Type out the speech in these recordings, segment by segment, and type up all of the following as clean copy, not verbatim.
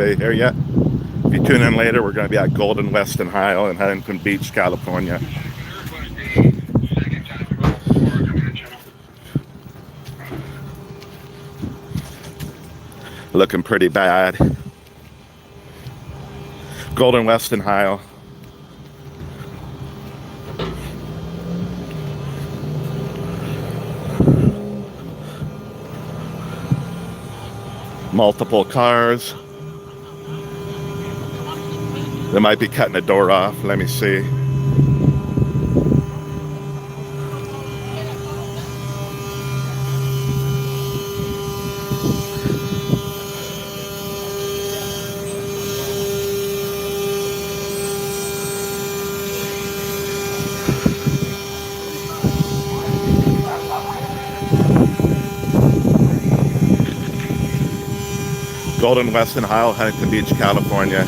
Highway here yet. If you tune in later, we're going to be at Golden West and Ohio in Huntington Beach, California. Looking pretty bad. Golden West and Ohio. Multiple cars. They might be cutting a door off. Let me see. Golden West and Ohio, Huntington Beach, California.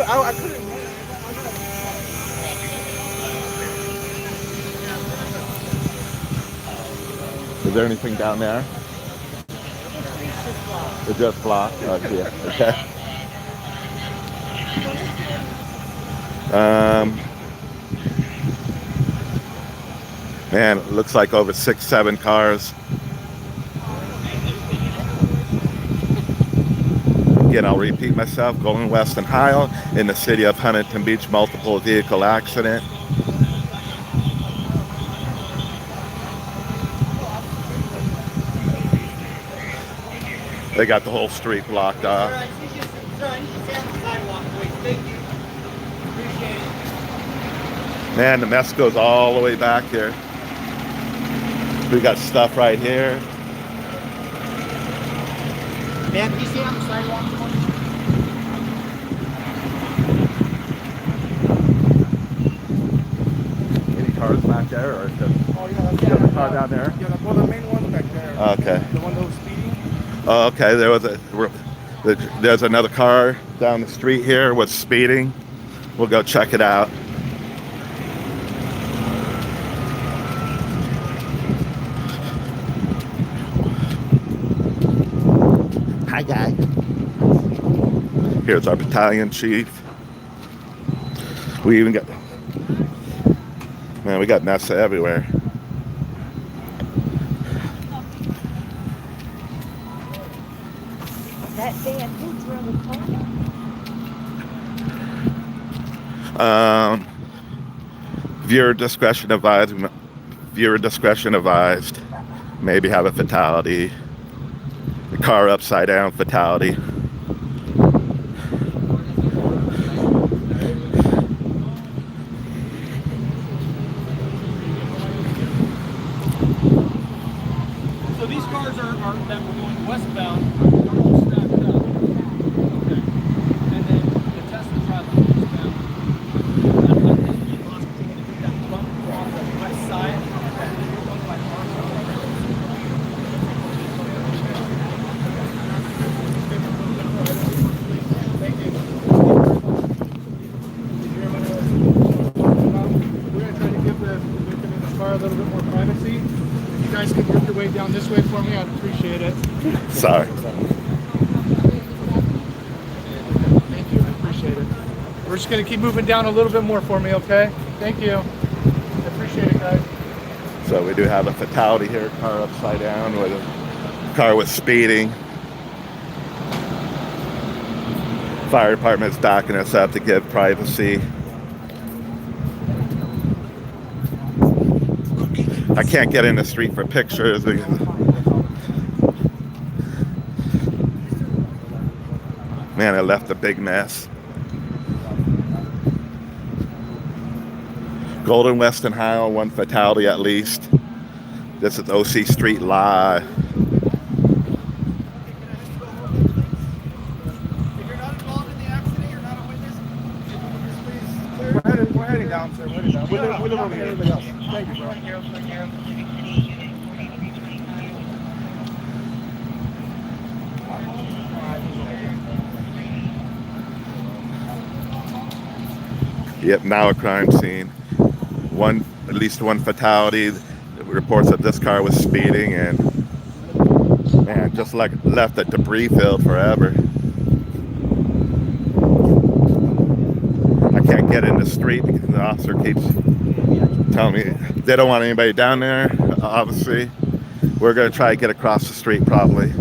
I couldn't. Is there anything down there? It's just blocked. Oh, yeah. Okay. Man, it looks like over 6-7 cars. Again, I'll repeat myself. Golden West and Ohio in the city of Huntington Beach, multiple vehicle accident. They got the whole street blocked off. Man, the mess goes all the way back here. We got stuff right here. Man, can you stay on the sidewalk? Any cars back there, or just Oh, yeah, car down there? Yeah, well, the main one's back there. Okay. The one that was speeding. Oh, okay. There's another car down the street here was speeding. We'll go check it out. Hi, guy. Here's our battalion chief. We even got, man, we got mess everywhere. That damn dude's really funny. Viewer discretion advised. Viewer discretion advised. Maybe have a fatality. The car upside down, fatality. So these cars are that were going westbound. They're all stacked up. Okay. And then the Tesla driving eastbound. And I think he wants to do that bump on the west side. And then you're going by cars. Thank you. We're going to try to give the victim in the car a little bit more privacy. If you guys could work your way down this way for me, I'd appreciate it. Sorry. Thank you. I appreciate it. We're just going to keep moving down a little bit more for me, okay? Thank you. I appreciate it, guys. So we do have a fatality here. Car upside down. Where the car was speeding. Fire department's backing us up to give privacy. I can't get in the street for pictures because man, I left a big mess. Golden West and Ohio, one fatality at least. This is OC Street Live. If you're not involved in the accident, you're not a witness, please clear. We're heading down, sir. We're heading down. We're living over here. Everybody else. Thank you, bro. Yep, now a crime scene. At least one fatality. Reports that this car was speeding and man, just like left a debris field forever. I can't get in the street because the officer keeps telling me they don't want anybody down there. Obviously, we're gonna try to get across the street probably.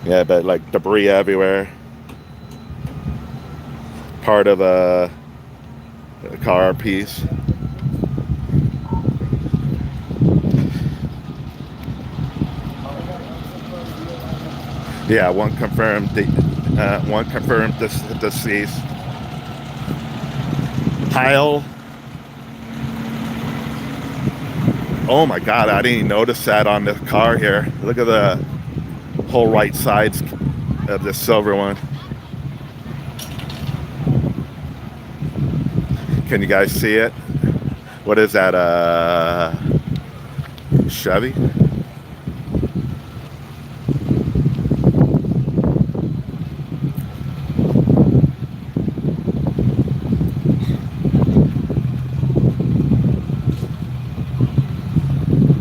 Yeah, but like debris everywhere. Part of a car piece. Yeah, one confirmed deceased. Heil. Oh my God, I didn't even notice that on the car here. Look at the whole right sides of this silver one. Can you guys see it? What is that? Chevy?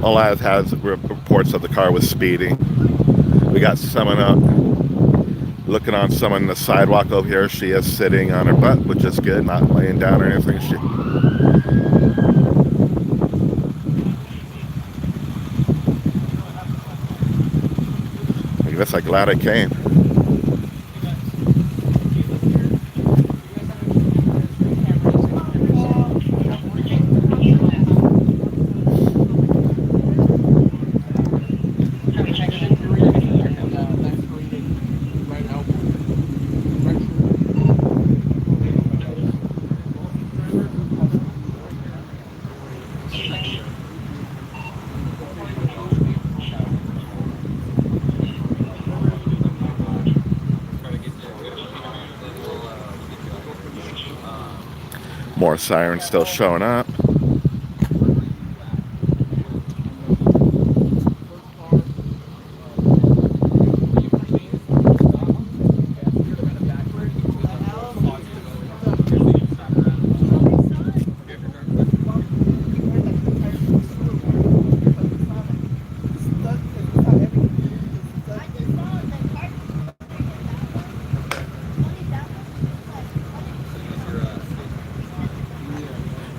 All I have has reports of the car was speeding. We got someone up looking on someone on the sidewalk over here. She is sitting on her butt, which is good, not laying down or anything. I guess I'm glad I came. More sirens still showing up.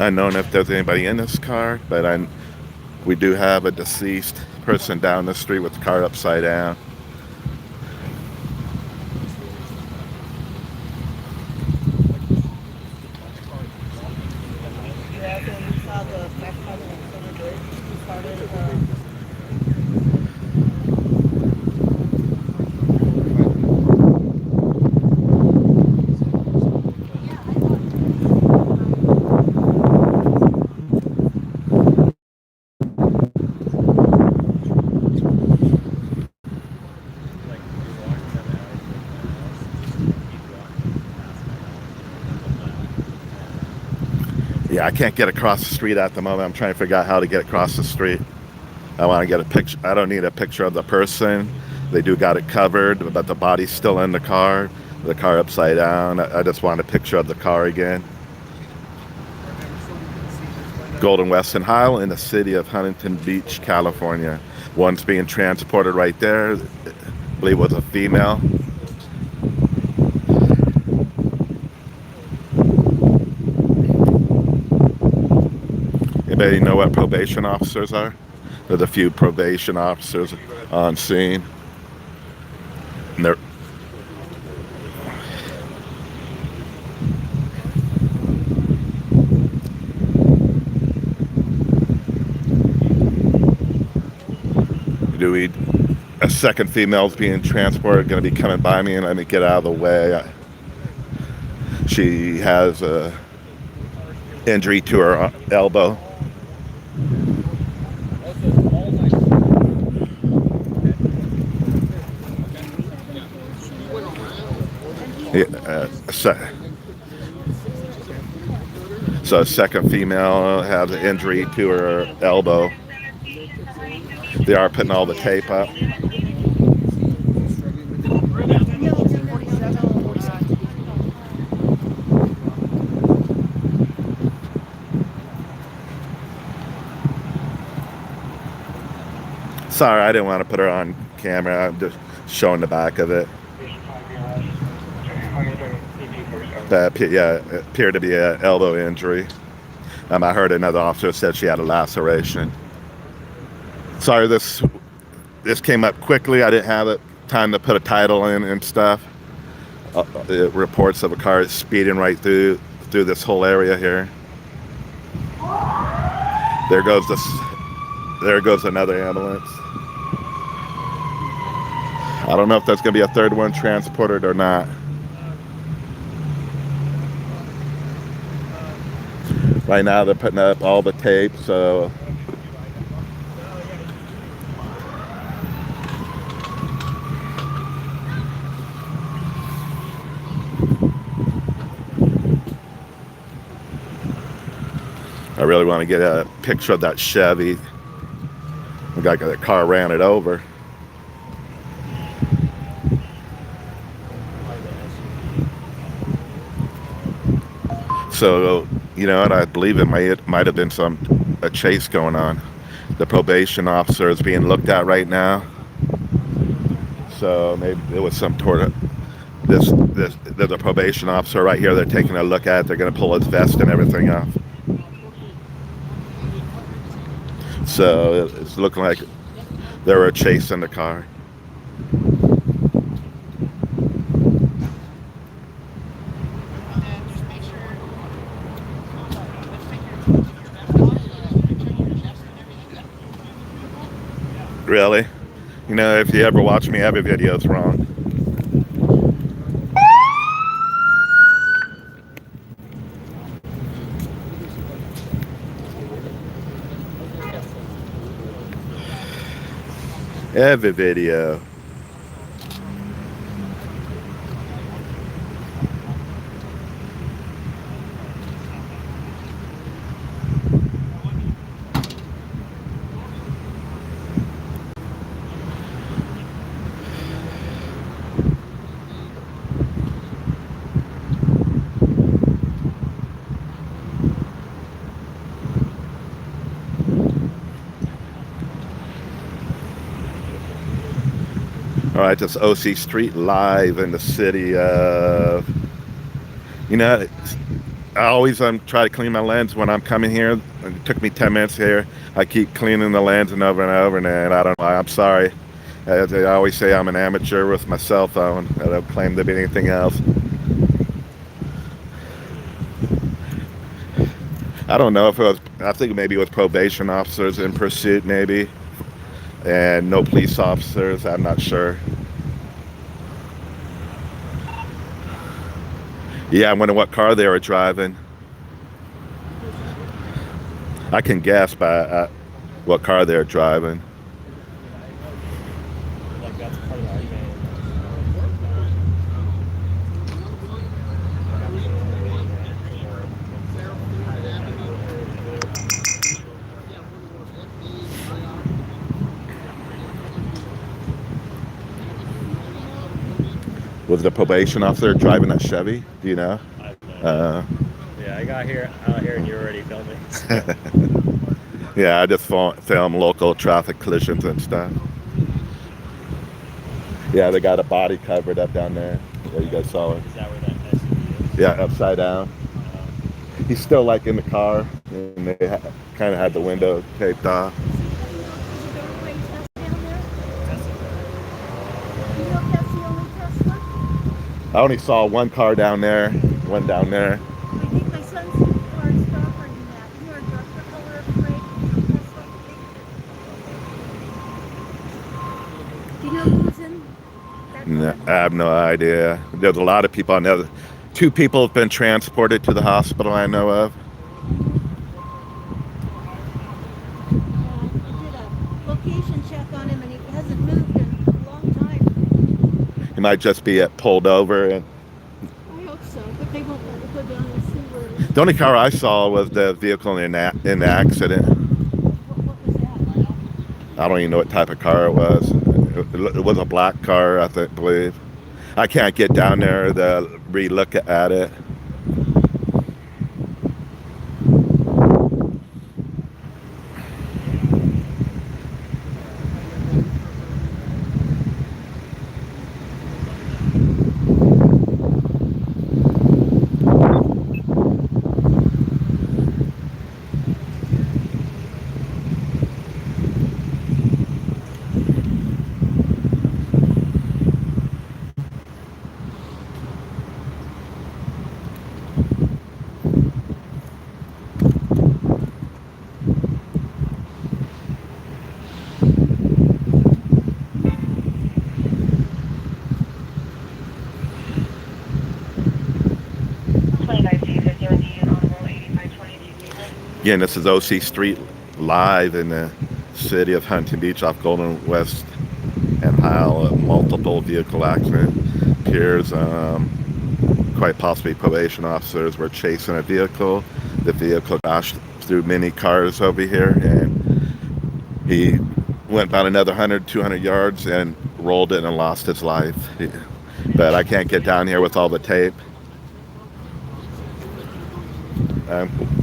Unknown if there's anybody in this car, but we do have a deceased person down the street with the car upside down. Yeah, I can't get across the street at the moment. I'm trying to figure out how to get across the street. I want to get a picture. I don't need a picture of the person. They do got it covered, but the body's still in the car upside down. I just want a picture of the car again. Golden West and Heil in the city of Huntington Beach, California. One's being transported right there. I believe it was a female. Anybody know what probation officers are? There's a few probation officers on scene. And they're a second female's being transported, going to be coming by me, and let me get out of the way. She has a injury to her elbow. Yeah, so a second female has an injury to her elbow. They are putting all the tape up. Sorry, I didn't want to put her on camera. I'm just showing the back of it. Yeah, it appeared to be an elbow injury. I heard another officer said she had a laceration. Sorry, this came up quickly. I didn't have it time to put a title in and stuff. It reports of a car speeding right through this whole area here. There goes another ambulance. I don't know if that's going to be a third one transported or not. Right now they're putting up all the tape, so I really want to get a picture of that Chevy. The guy, the car ran it over. So, you know, and I believe it might have been a chase going on. The probation officer is being looked at right now. So maybe it was some sort of there's a probation officer right here. They're taking a look at it. They're going to pull his vest and everything off. So it's looking like they were chasing the car. Really? You know, if you ever watch me, every video's wrong. Every video. All right, this OC Street live in the city of, you know, I always try to clean my lens when I'm coming here. It took me 10 minutes here. I keep cleaning the lens and over, and I don't know. I'm sorry. I always say I'm an amateur with my cell phone. I don't claim to be anything else. I don't know if it was, I think maybe it was probation officers in pursuit maybe. And no police officers, I'm not sure. Yeah, I wonder what car they were driving. I can guess by what car they're driving. Was the probation officer driving that Chevy? Do you know? Yeah, I got here out here and you're already filming. Yeah, I just film local traffic collisions and stuff. Yeah, they got a body covered up down there. Yeah, you guys saw it. Is that where that SUV is? Yeah, upside down. He's still like in the car, and they kind of had the window taped off. I only saw one car down there, one down there. I think my son's car is darker than that. You are a darker color of gray. Do you know who's in that No, car? I have no idea. There's a lot of people. I know 2 people have been transported to the hospital I know of. I did a location check on him and he hasn't moved in a long time. He might just be pulled over. And I hope so, but they won't let me go down and see where it is. the only car I saw was the vehicle in the accident. What was that? I don't even know what type of car it was. It was a black car, I believe. I can't get down there to re-look at it. Again, this is OC Street live in the city of Huntington Beach off Golden West and Hyle. A multiple vehicle accident appears. Quite possibly probation officers were chasing a vehicle. The vehicle crashed through many cars over here, and he went about another 100, 200 yards and rolled it and lost his life. But I can't get down here with all the tape. Um,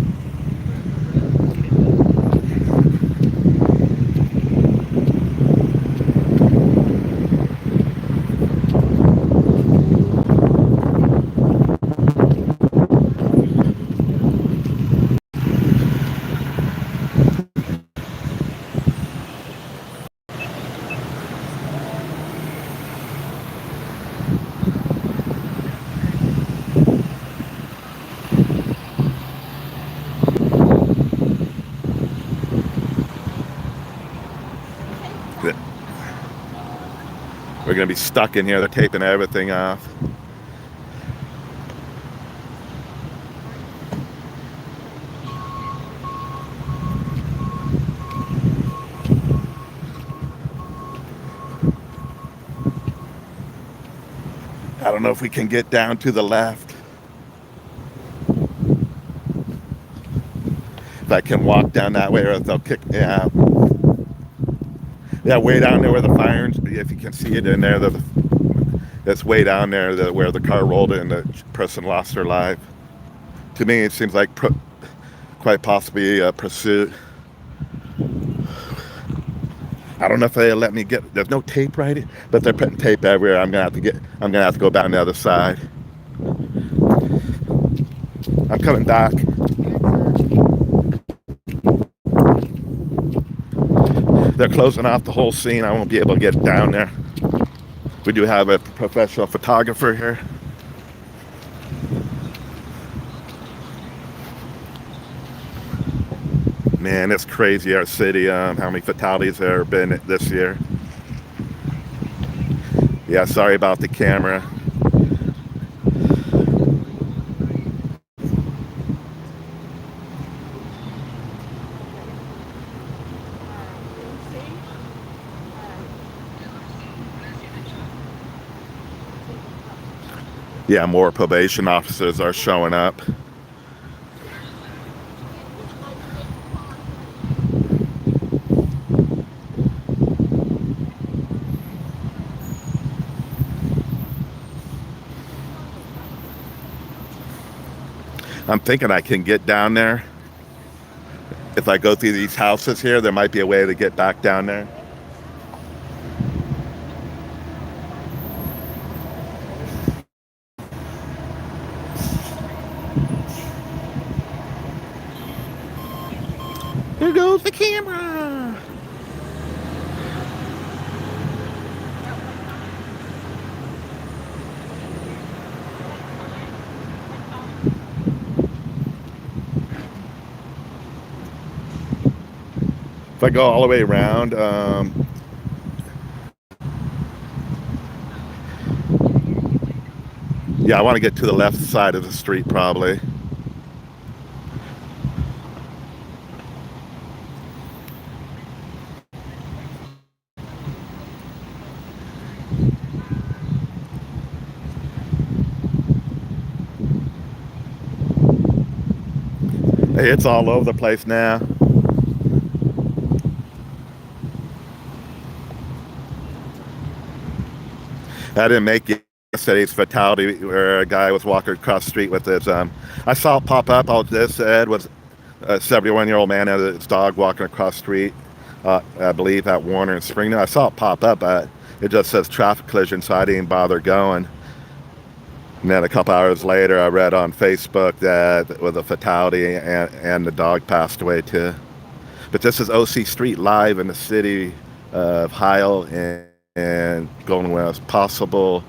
We're going to be stuck in here. They're taping everything off. I don't know if we can get down to the left. If I can walk down that way, or if they'll kick me out. Yeah, way down there where the fire, if you can see it in there, that's way down there where the car rolled and the person lost their life. To me, it seems like quite possibly a pursuit. I don't know if they'll let me get. There's no tape right, but they're putting tape everywhere. I'm gonna have to go down the other side. I'm coming back. They're closing off the whole scene. I won't be able to get down there. We do have a professional photographer here. Man, it's crazy, our city, how many fatalities there have been this year. Yeah, sorry about the camera. Yeah, more probation officers are showing up. I'm thinking I can get down there. If I go through these houses here, there might be a way to get back down there. There goes the camera. If I go all the way around, yeah, I want to get to the left side of the street probably. Hey, it's all over the place now. I didn't make yesterday's fatality where a guy was walking across the street with his, I saw it pop up. All this said was a 71-year-old man had his dog walking across the street, I believe at Warner and Springdale. I saw it pop up, but it just says traffic collision, so I didn't bother going. And then a couple hours later, I read on Facebook that it was a fatality and the dog passed away too. But this is OC Street live in the city of Hyle and Golden West. Possible,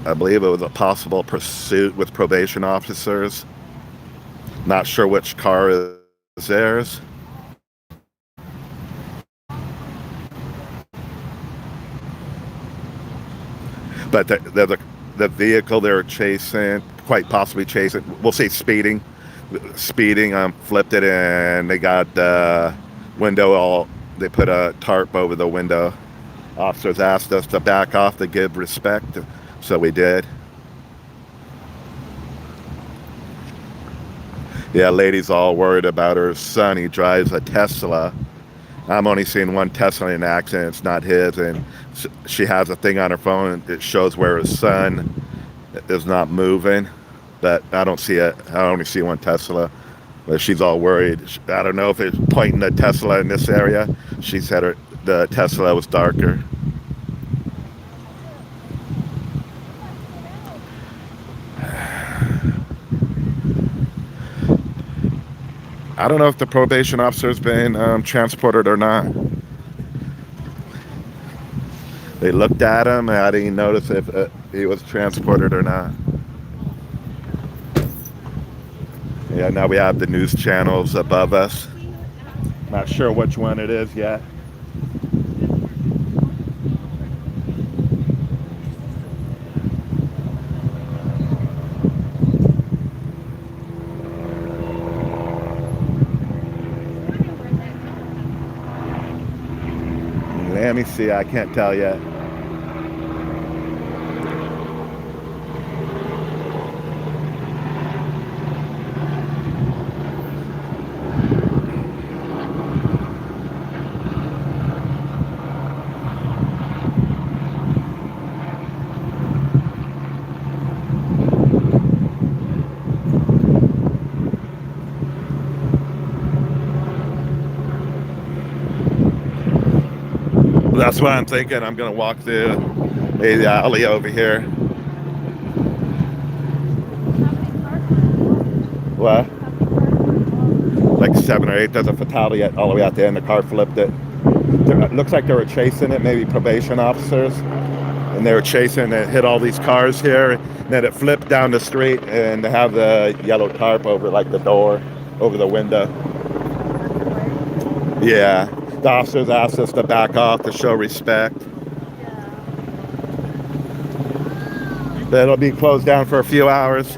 I believe it was a possible pursuit with probation officers. Not sure which car is theirs. But the vehicle they were chasing, quite possibly chasing, we'll say speeding. speeding. Flipped it, and they got the window all. They put a tarp over the window. Officers asked us to back off to give respect, so we did. Yeah, lady's all worried about her son. He drives a Tesla. I'm only seeing one Tesla in an accident. It's not his, and she has a thing on her phone. It shows where his son is not moving, but I don't see it. I only see one Tesla. But she's all worried. I don't know if it's pointing the Tesla in this area. She said the Tesla was darker. I don't know if the probation officer's been transported or not. They looked at him, and I didn't notice if he was transported or not. Yeah, now we have the news channels above us. Not sure which one it is yet. Let me see, I can't tell yet. That's what I'm thinking. I'm gonna walk through maybe the alley over here. What? Like 7 or 8. There's a fatality all the way out there, and the car flipped it. It looks like they were chasing it, maybe probation officers, and they were chasing it, hit all these cars here, and then it flipped down the street, and they have the yellow tarp over like the door, over the window. Yeah. The officers asked us to back off to show respect. But it'll be closed down for a few hours.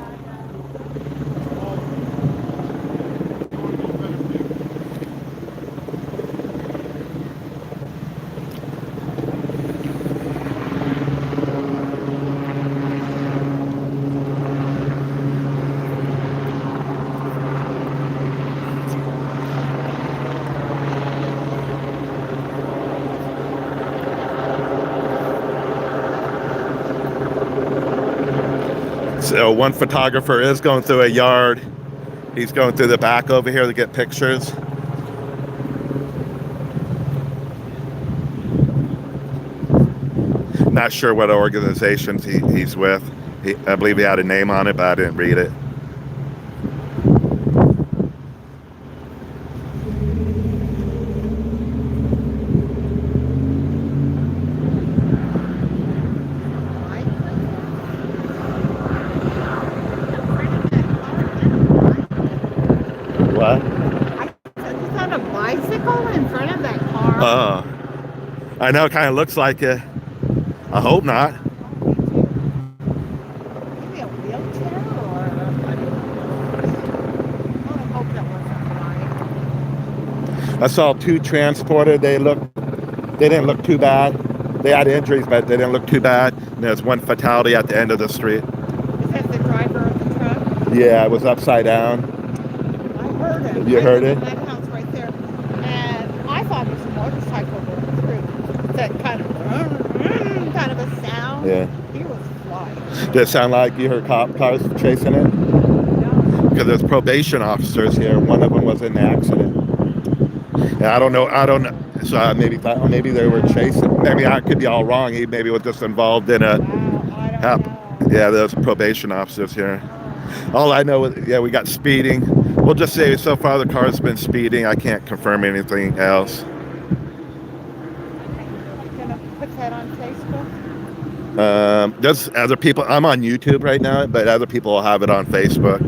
So one photographer is going through a yard. He's going through the back over here to get pictures. Not sure what organizations he's with. I believe he had a name on it, but I didn't read it. What? I just on a bicycle in front of that car. I know it kind of looks like it. I hope not. Maybe a wheelchair or I hope that wasn't right. I saw 2 transported. They didn't look too bad. They had injuries, but they didn't look too bad. And there's one fatality at the end of the street. Is that the driver of the truck? Yeah, it was upside down. I heard it. You heard it? That house right there. And I thought it was a motorcycle going through. That kind of a sound. Yeah. He was flying. Did it sound like you heard cop cars chasing it? No. Because there's probation officers here. One of them was in the accident. And I don't know. So I maybe they were chasing. Maybe I could be all wrong. He maybe was just involved in a. Wow, I don't know. Yeah, there's probation officers here. All I know is, yeah, we got speeding. We'll just say so far the car's been speeding. I can't confirm anything else. Gonna put that on Facebook? There's other people. I'm on YouTube right now, but other people will have it on Facebook.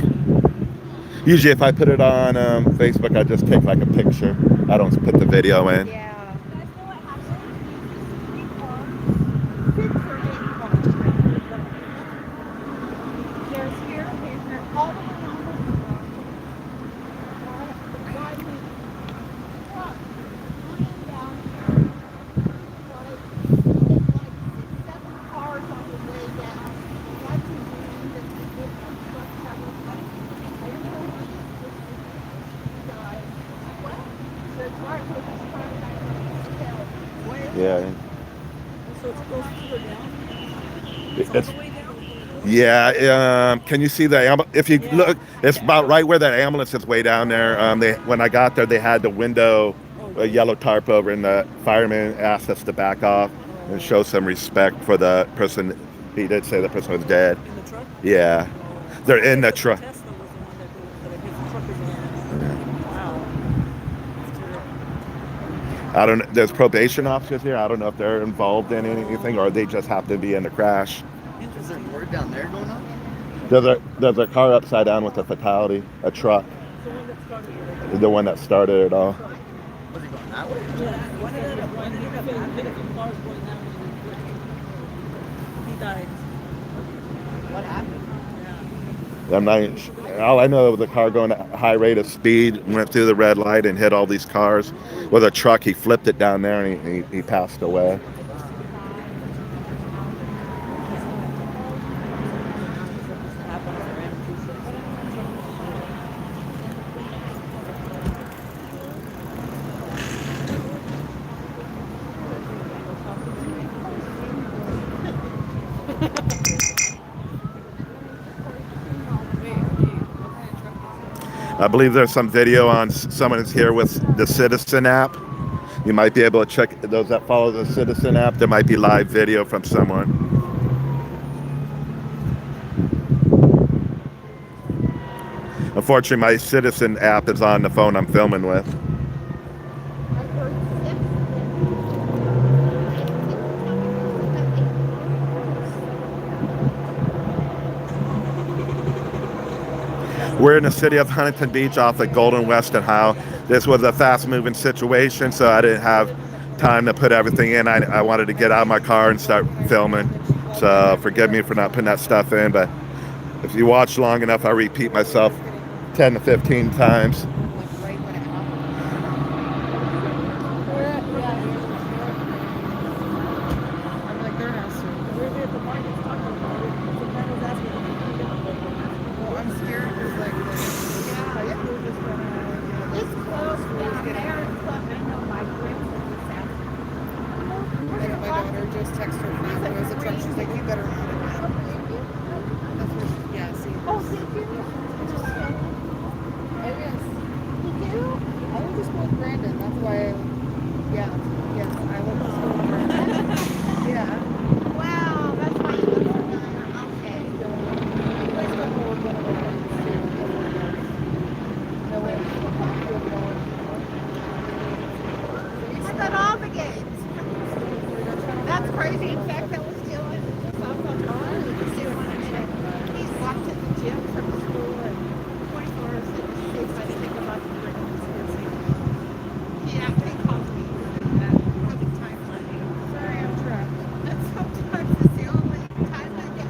Usually if I put it on Facebook, I just take like a picture. I don't put the video in. Yeah. There's here, all the way on It's yeah. Can you see the if you look? It's about right where that ambulance is way down there. They when I got there, they had the window, a yellow tarp over, and the fireman asked us to back off and show some respect for the person. He did say the person was dead. In the truck? Yeah, they're in the truck. Tesla was the one that hit the truck again. Wow. That's terrible. I don't. There's probation officers here. I don't know if they're involved in anything or they just happen to be in the crash. Is there more down there going on? There's a car upside down with a fatality, a truck, the one that started it all. Was he going that way? Yeah, one ended up going, he got hit a few cars going that way. He died. What happened? Yeah. I'm not. All I know was the car going at a high rate of speed went through the red light and hit all these cars. With a truck, he flipped it down there and he passed away. I believe there's some video on someone is here with the Citizen app. You might be able to check those that follow the Citizen app. There might be live video from someone. Unfortunately, my Citizen app is on the phone I'm filming with. We're in the city of Huntington Beach off of Golden West and Howe. This was a fast-moving situation, so I didn't have time to put everything in. I wanted to get out of my car and start filming. So forgive me for not putting that stuff in, but if you watch long enough, I repeat myself 10 to 15 times. Just text her friend who has a truck. She's like, you better not. That's where she, yeah, see. Oh, thank you. Oh, yes. Thank you. I went to school with Brandon. That's why, yeah, yes, I went to school with Brandon. Yeah. Wow, that's why you look familiar. Okay. He plays football with one of our friends, too. No way. I thought all the games. That's crazy. In fact, that was still in he's walked to the gym from school and 24 hours a day. I didn't think about the He actually called me having time Monday. Sorry, I'm trapped. And sometimes it's the only time I get.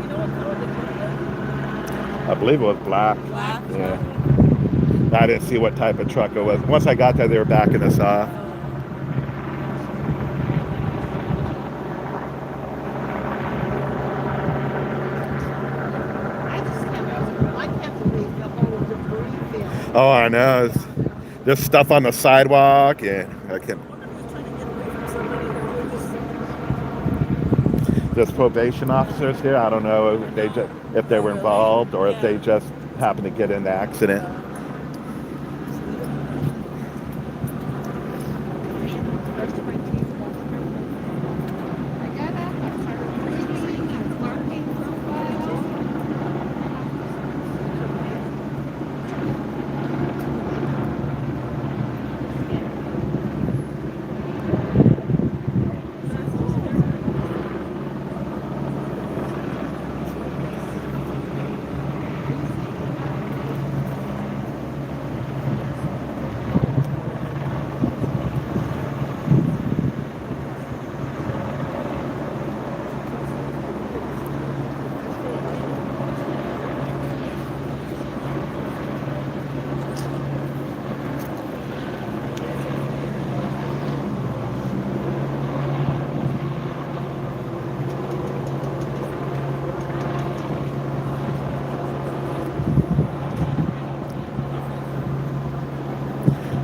You know what color the car I believe it was black. is? Black. Yeah. I didn't see what type of truck it was. Once I got there, they were backing us off. I can't believe the whole debris field. Oh, I know. There's stuff on the sidewalk, and I can. There's probation officers here. I don't know if they were involved or if they just happened to get in the accident. I got up, I started reading, I was marking profiles.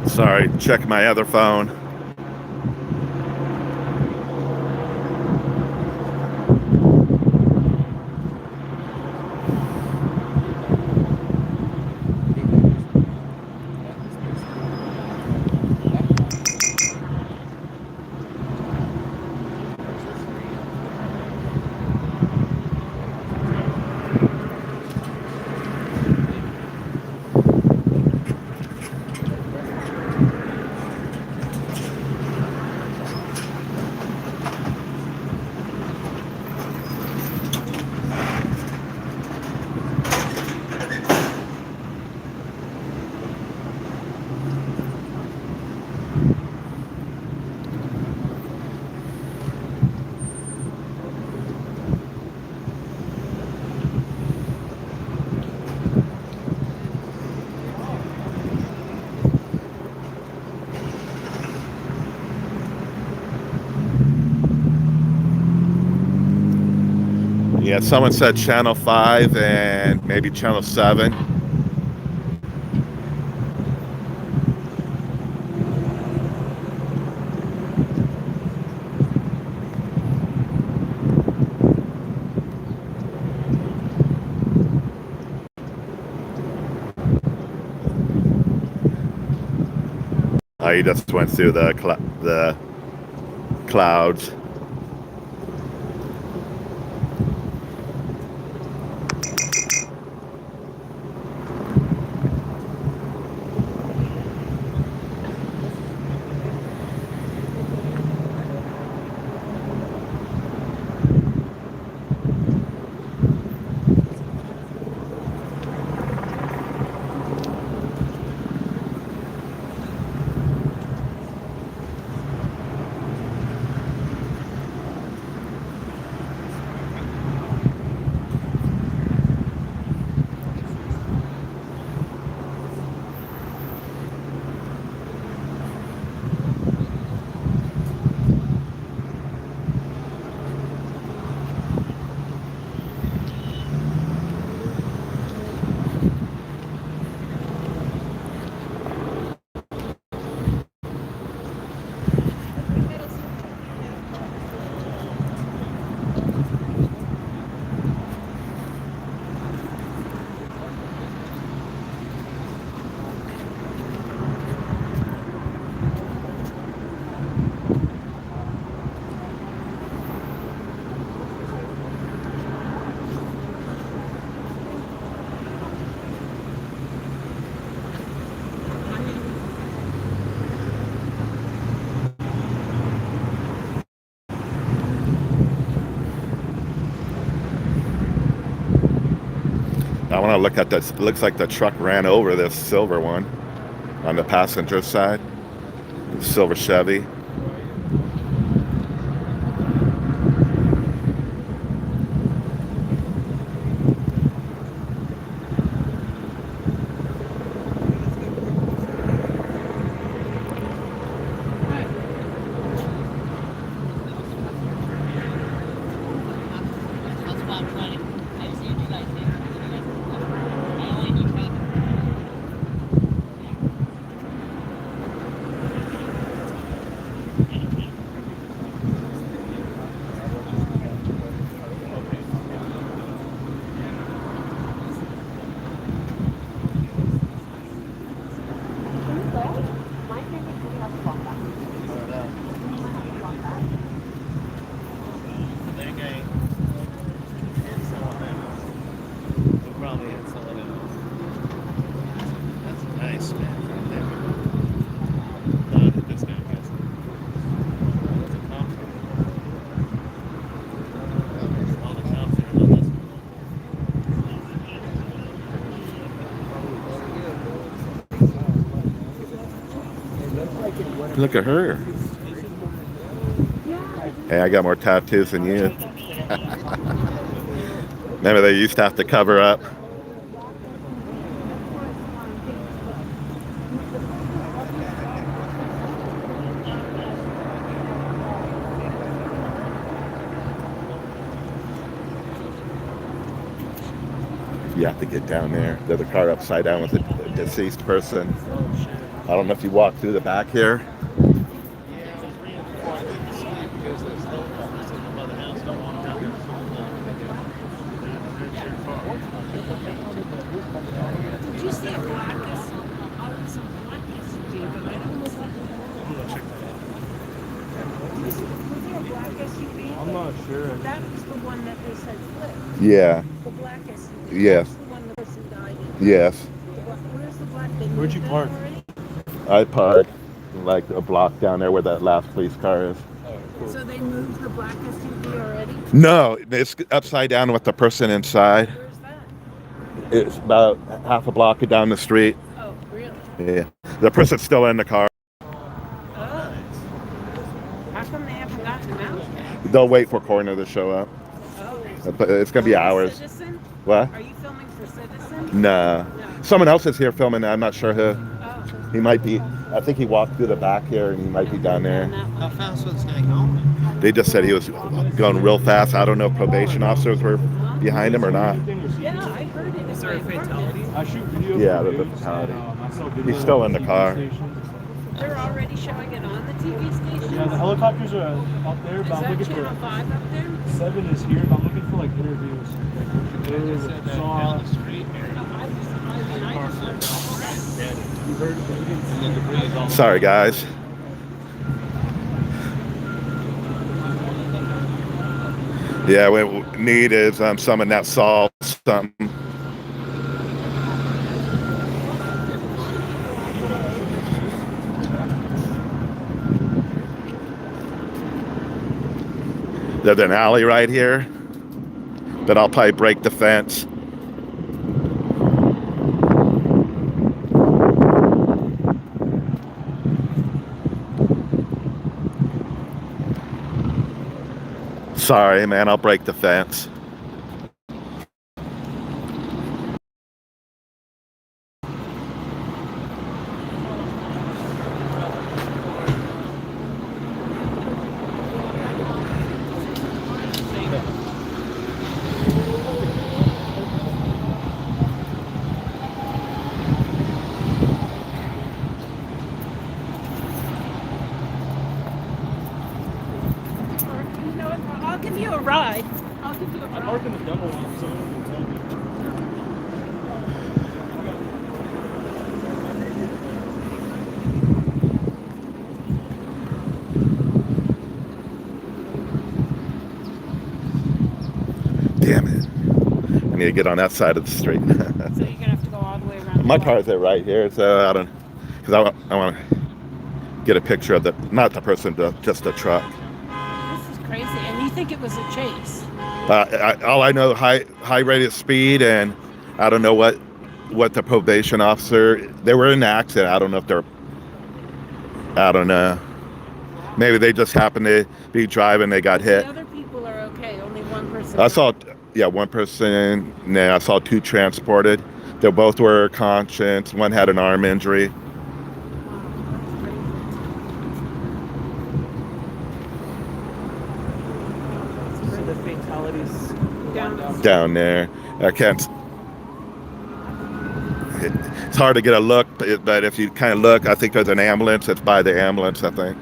Sorry, check my other phone. Yeah, someone said channel 5 and maybe channel 7. Oh, he just went through the clouds. I want to look at this. It looks like the truck ran over this silver one on the passenger side. Silver Chevy. Look at her. Hey, I got more tattoos than you. Remember, they used to have to cover up. You have to get down there. There's a car upside down with a deceased person. I don't know if you walk through the back here. Did you see a black SUV? I'm not sure. That was the one that they said flipped. Yeah. The black SUV. Yes. That's the one the person died in. Yes. Where's the black? Where'd you park? I parked like a block down there where that last police car is. So they moved the black SUV already? No, it's upside down with the person inside. Where's that? It's about half a block down the street. Oh, really? Yeah. The person's still in the car. Oh. How come they haven't gotten him out yet? They'll wait for coroner to show up. Oh. But it's going to be hours. Citizen? What? Are you filming for Citizen? Nah. No. Someone else is here filming. I'm not sure who. Oh. He might be. I think he walked through the back here and he might be down there. How fast was this guy going? They just said he was going real fast. I don't know if probation officers were behind him or not? Yeah, I heard it. Is there a fatality? I shoot video. Yeah, there's a fatality. He's still in the car. They're already showing it on the TV station. Yeah, the helicopters are up there, Is but I'm that looking Channel for 5 up there? 7 is here, but I'm looking for like interviews. Down the street. Sorry, guys. Yeah, what we need is someone that saw something. There's an alley right here, but I'll probably break the fence. Sorry, man, I'll break the fence. You know what? I'll give you a ride. I'll give you a ride. Parking the demo lot, so it'll tell me. Damn it. I need to get on that side of the street. So you're gonna have to go all the way around. My the car's there right here, so I don't, because I want to get a picture of not the person, just the truck. This is crazy. And you think it was a chase? All I know, high rate of speed, and I don't know what the probation officer, they were in an accident. I don't know if I don't know. Maybe they just happened to be driving, they got hit. The other people are okay. Only one person. I saw, one person, I saw 2 transported. They both were conscious. One had an arm injury. So the fatalities Down there. I can't. It's hard to get a look, but if you kind of look, I think there's an ambulance. It's by the ambulance, I think.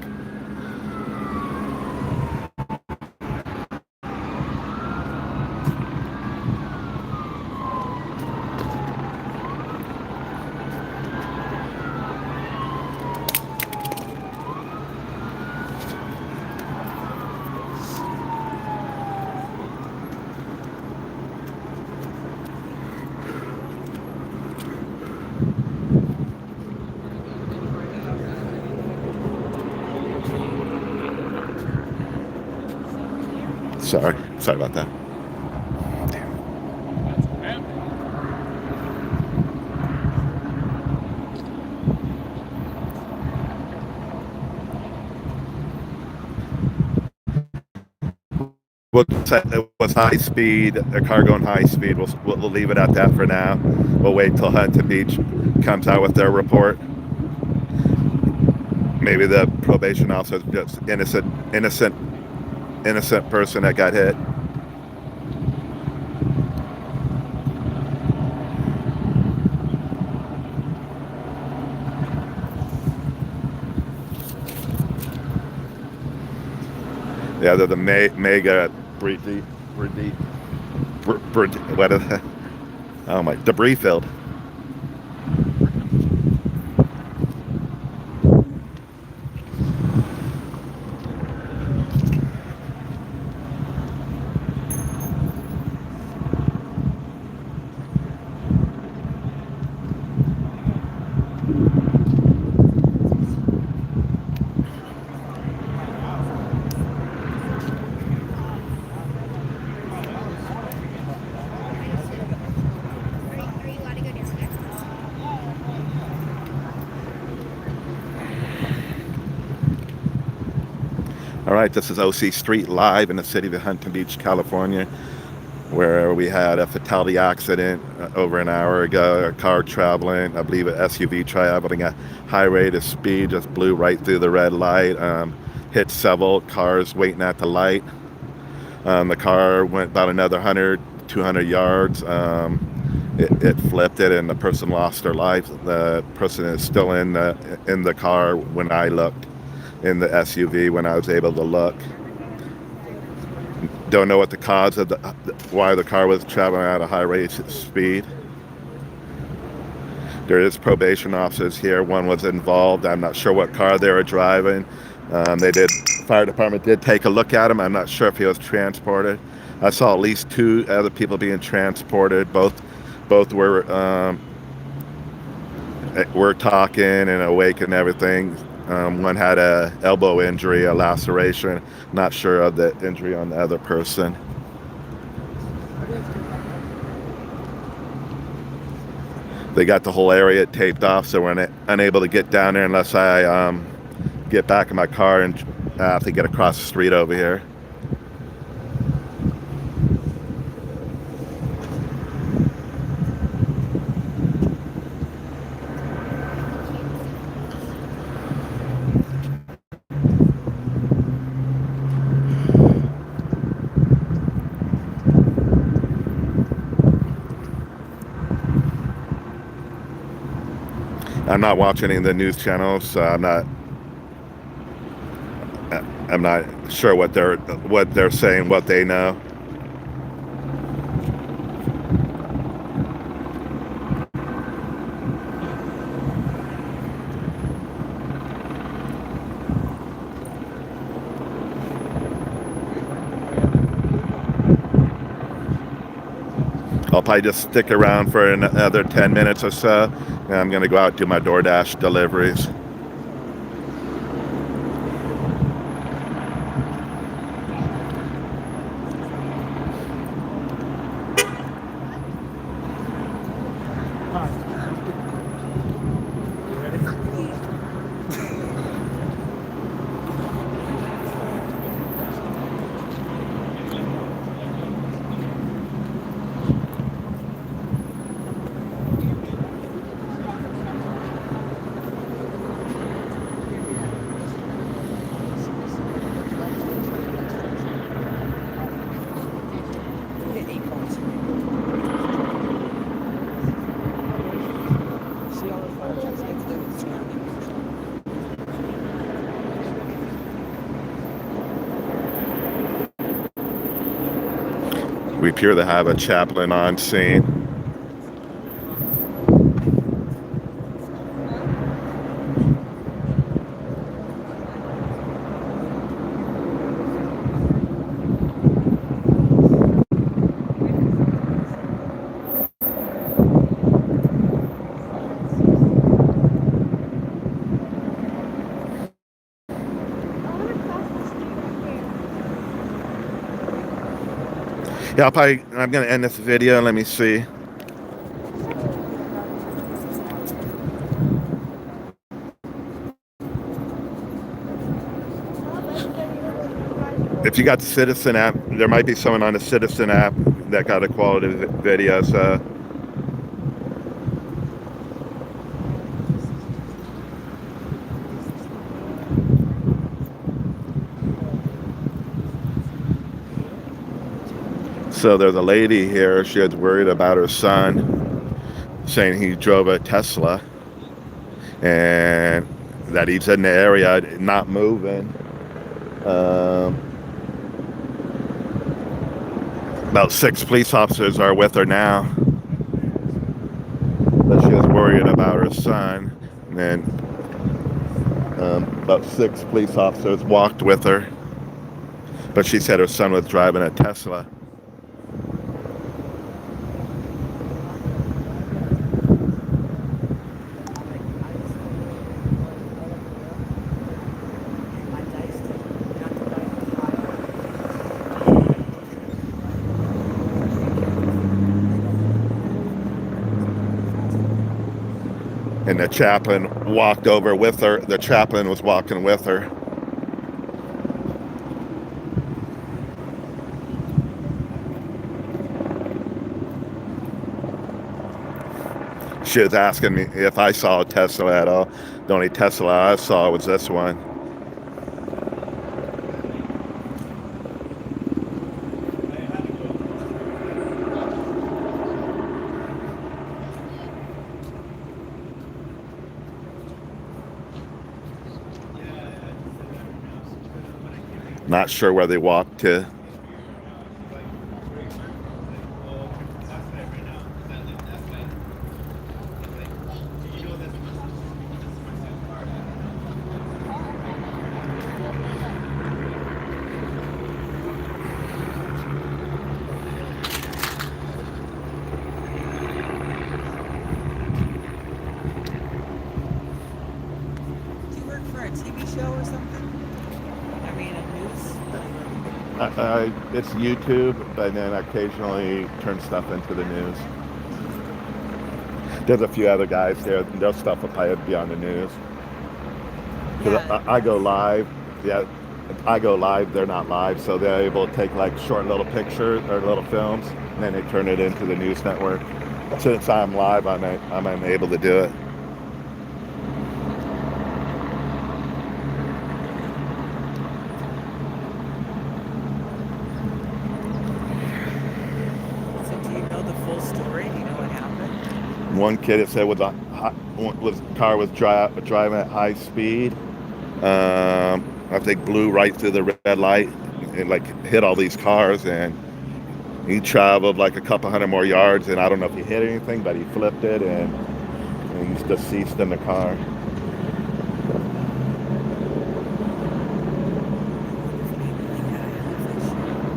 Sorry about that. It was high speed, a car going high speed. We'll leave it at that for now. We'll wait till Huntington Beach comes out with their report. Maybe the probation officer is just innocent person that got hit. Yeah, they're the mega what is that? Oh my, debris field. All right, this is OC Street live in the city of Huntington Beach, California, where we had a fatality accident over an hour ago. A car traveling, I believe an SUV traveling at high rate of speed, just blew right through the red light, hit several cars waiting at the light. The car went about another 100 200 yards. It flipped it, and the person lost their life. The person is still in the car when I looked, in the SUV when I was able to look. Don't know what the cause of why the car was traveling at a high rate of speed. There is probation officers here. One was involved. I'm not sure what car they were driving. Fire department did take a look at him. I'm not sure if he was transported. I saw at least 2 other people being transported. Both were talking and awake and everything. One had a elbow injury, a laceration. Not sure of the injury on the other person. They got the whole area taped off, so we're unable to get down there unless I get back in my car and have to get across the street over here. I'm not watching any of the news channels, so I'm not sure what they're saying, what they know. I'll probably just stick around for another 10 minutes or so, and I'm going to go out and do my DoorDash deliveries. We appear to have a chaplain on scene. Yeah, I'm going to end this video. Let me see. If you got the Citizen app, there might be someone on the Citizen app that got a quality video. So there's a lady here. She was worried about her son, saying he drove a Tesla and that he's in the area not moving. About 6 police officers are with her now, but she was worried about her son. And then about 6 police officers walked with her, but she said her son was driving a Tesla. And the chaplain walked over with her. The chaplain was walking with her. She was asking me if I saw a Tesla at all. The only Tesla I saw was this one. Not sure where they walked to. Do you work for a TV show or something? I mean, a news? It's YouTube, but then occasionally turn stuff into the news. There's a few other guys here. Their stuff will probably be on the news. Because Yeah. I go live. Yeah, I go live. They're not live, so they're able to take like short little pictures or little films, and then they turn it into the news network. Since I'm live, I'm unable to do it. So do you know the full story? Do you know what happened? One kid, it said, car was driving at high speed. I think blew right through the red light and like hit all these cars, and he traveled like a couple hundred more yards, and I don't know if he hit anything, but he flipped it, and he's deceased in the car.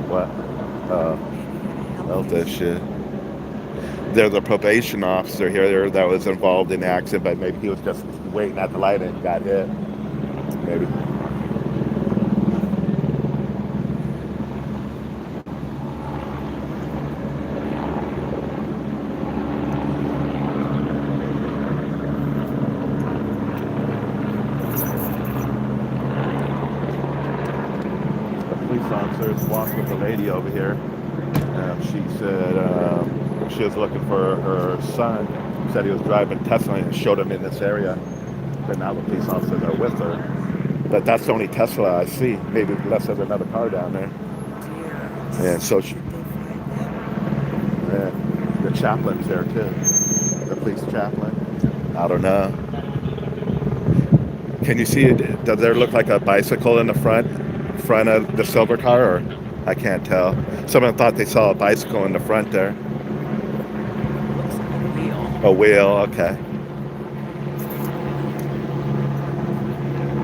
What? Health issue. There's a probation officer here that was involved in the accident, but maybe he was just waiting at the light and got hit. Maybe. Police officers walked with a lady over here. She said she was looking for her son. Said he was driving Tesla and showed him in this area. But now the police officers are with her. But that's the only Tesla I see. Maybe unless there's another car down there. Dear. And so she, Did they find him? the chaplain's there too. The police chaplain. I don't know. Can you see it? Does there look like a bicycle in the front of the silver car, or I can't tell. Someone thought they saw a bicycle in the front there. Looks like a wheel. A wheel, okay.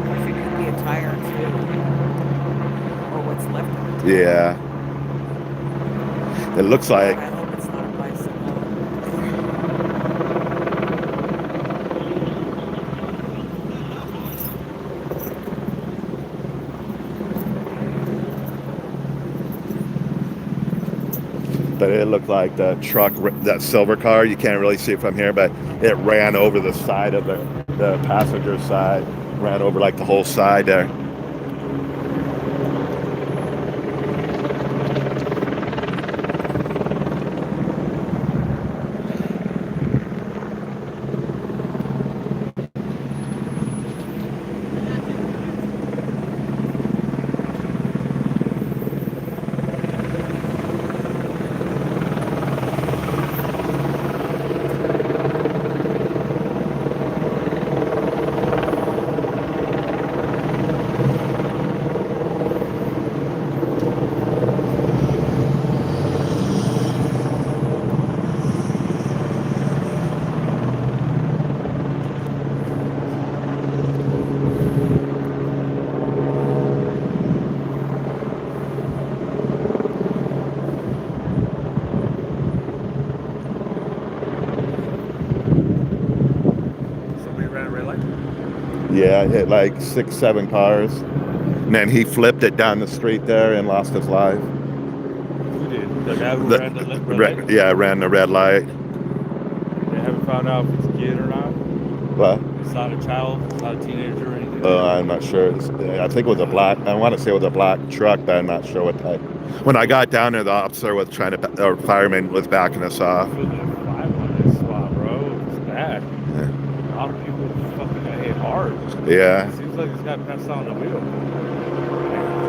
Or if it could be a tire too. Or what's left of it. Yeah. It looks like, I hope it's not a bicycle. but it looked like the truck, that silver car, you can't really see it from here, but it ran over the side of the passenger side, ran over like the whole side there. Yeah, it hit like 6, 7 cars. And then he flipped it down the street there and lost his life. Who did? The guy who ran the red light? Yeah, ran the red light. They haven't found out if it's a kid or not. What? It's not a child. It's not a teenager or anything. I'm not sure. I think it was a black. I want to say it was a black truck, but I'm not sure what type. When I got down there, the officer was or fireman was backing us off. Put the 5 on this spot, bro. It's bad. Yeah. A lot of people fucking got hit hard. Yeah. It seems like this guy passed on the wheel.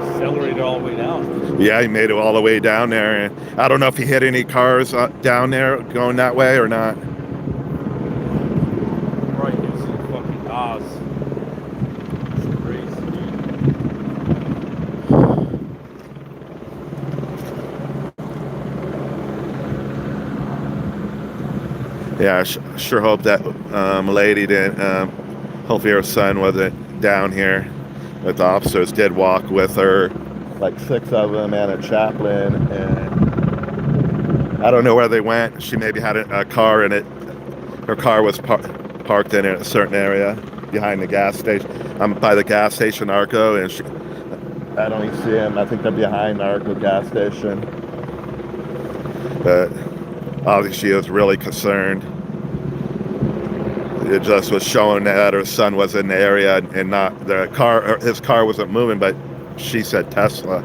Accelerated all the way down. Yeah, he made it all the way down there. And I don't know if he hit any cars down there going that way or not. Right, you see fucking Oz. It's crazy, dude. Yeah, I sure hope that lady didn't. Hopefully her son wasn't down here. But the officers did walk with her, like 6 of them, and a chaplain. And I don't know where they went. She maybe had a car in it. Her car was parked in a certain area behind the gas station. I'm by the gas station, Arco, and I don't even see him. I think they're behind the Arco gas station. But obviously she was really concerned. It just was showing that her son was in the area and not the car. His car wasn't moving, but she said Tesla.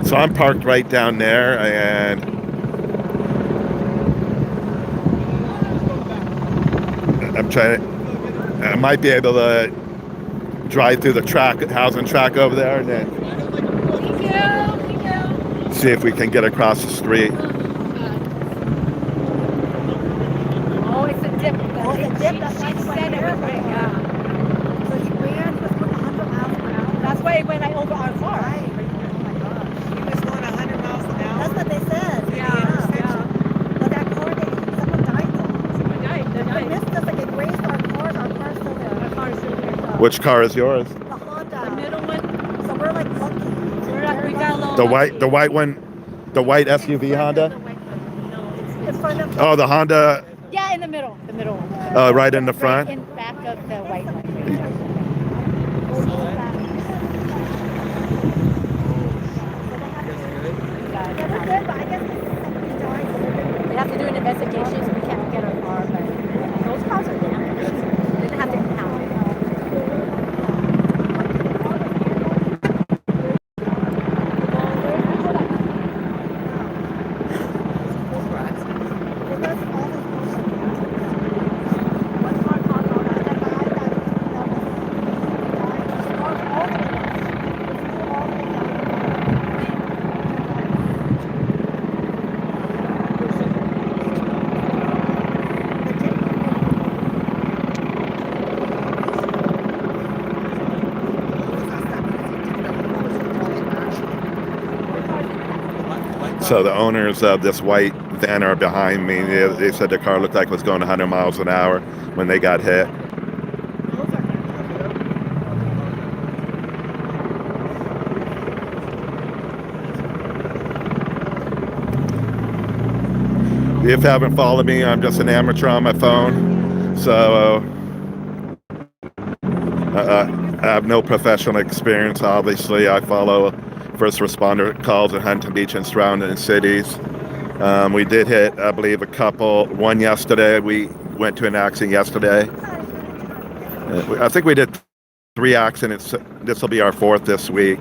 So I'm parked right down there, and I'm trying to. I might be able to drive through the housing track over there, and then see if we can get across the street. Oh, it's a dip. Oh, it's a dip. That's why he said everything. Yeah. So he ran with 100 miles per hour. That's why he went over our car. Right. Oh my gosh. He was going 100 miles an hour. That's what they said. Yeah. But that car, someone died though. Someone died. They They died. missed us. Like it grazed our cars. Our car's still there. Our car's still there. Which car is yours? The Honda. The middle one. So we're like lucky. We got a little. The white one, the white SUV Honda. No, In front of. Oh, the Honda. yeah, in the middle. The middle one. Right in the front. Right in back of the white one. We have to do an investigation, so we can't get our car, but those cars are damaged. We didn't have to impound it. So the owners of this white van are behind me. They said the car looked like it was going 100 miles an hour when they got hit. If you haven't followed me, I'm just an amateur on my phone. So I have no professional experience, obviously. I follow first responder calls in Huntington Beach and surrounding cities. We did hit, I believe, one yesterday. We went to an accident yesterday. I think we did 3 accidents. This will be our 4th this week.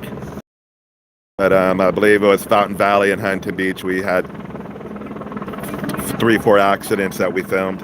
But I believe it was Fountain Valley and Huntington Beach. We had 3-4 accidents that we filmed.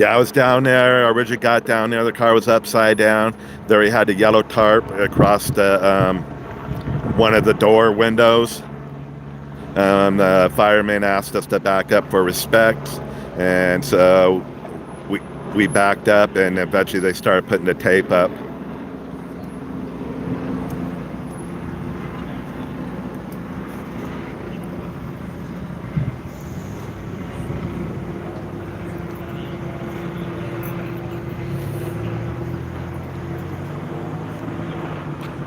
Yeah, I was down there. I originally got down there. The car was upside down. There he had a yellow tarp across one of the door windows. The fireman asked us to back up for respect, and so we backed up, and eventually they started putting the tape up.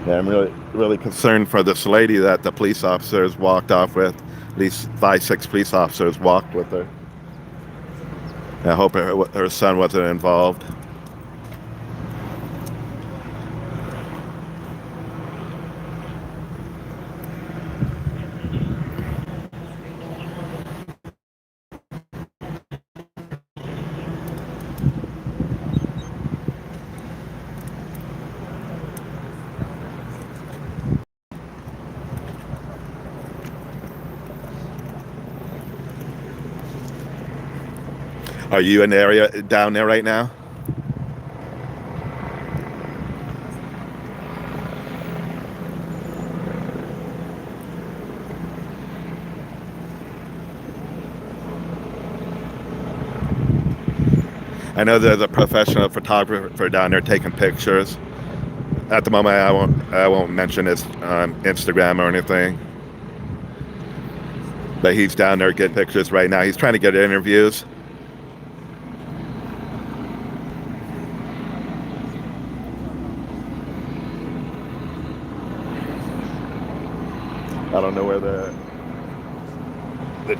Yeah, I'm really concerned for this lady that the police officers walked off with. At least 5, 6 police officers walked with her. I hope her son wasn't involved. Are you in the area down there right now? I know there's a professional photographer down there taking pictures. At the moment, I won't mention his Instagram or anything. But he's down there getting pictures right now. He's trying to get interviews. I don't know where the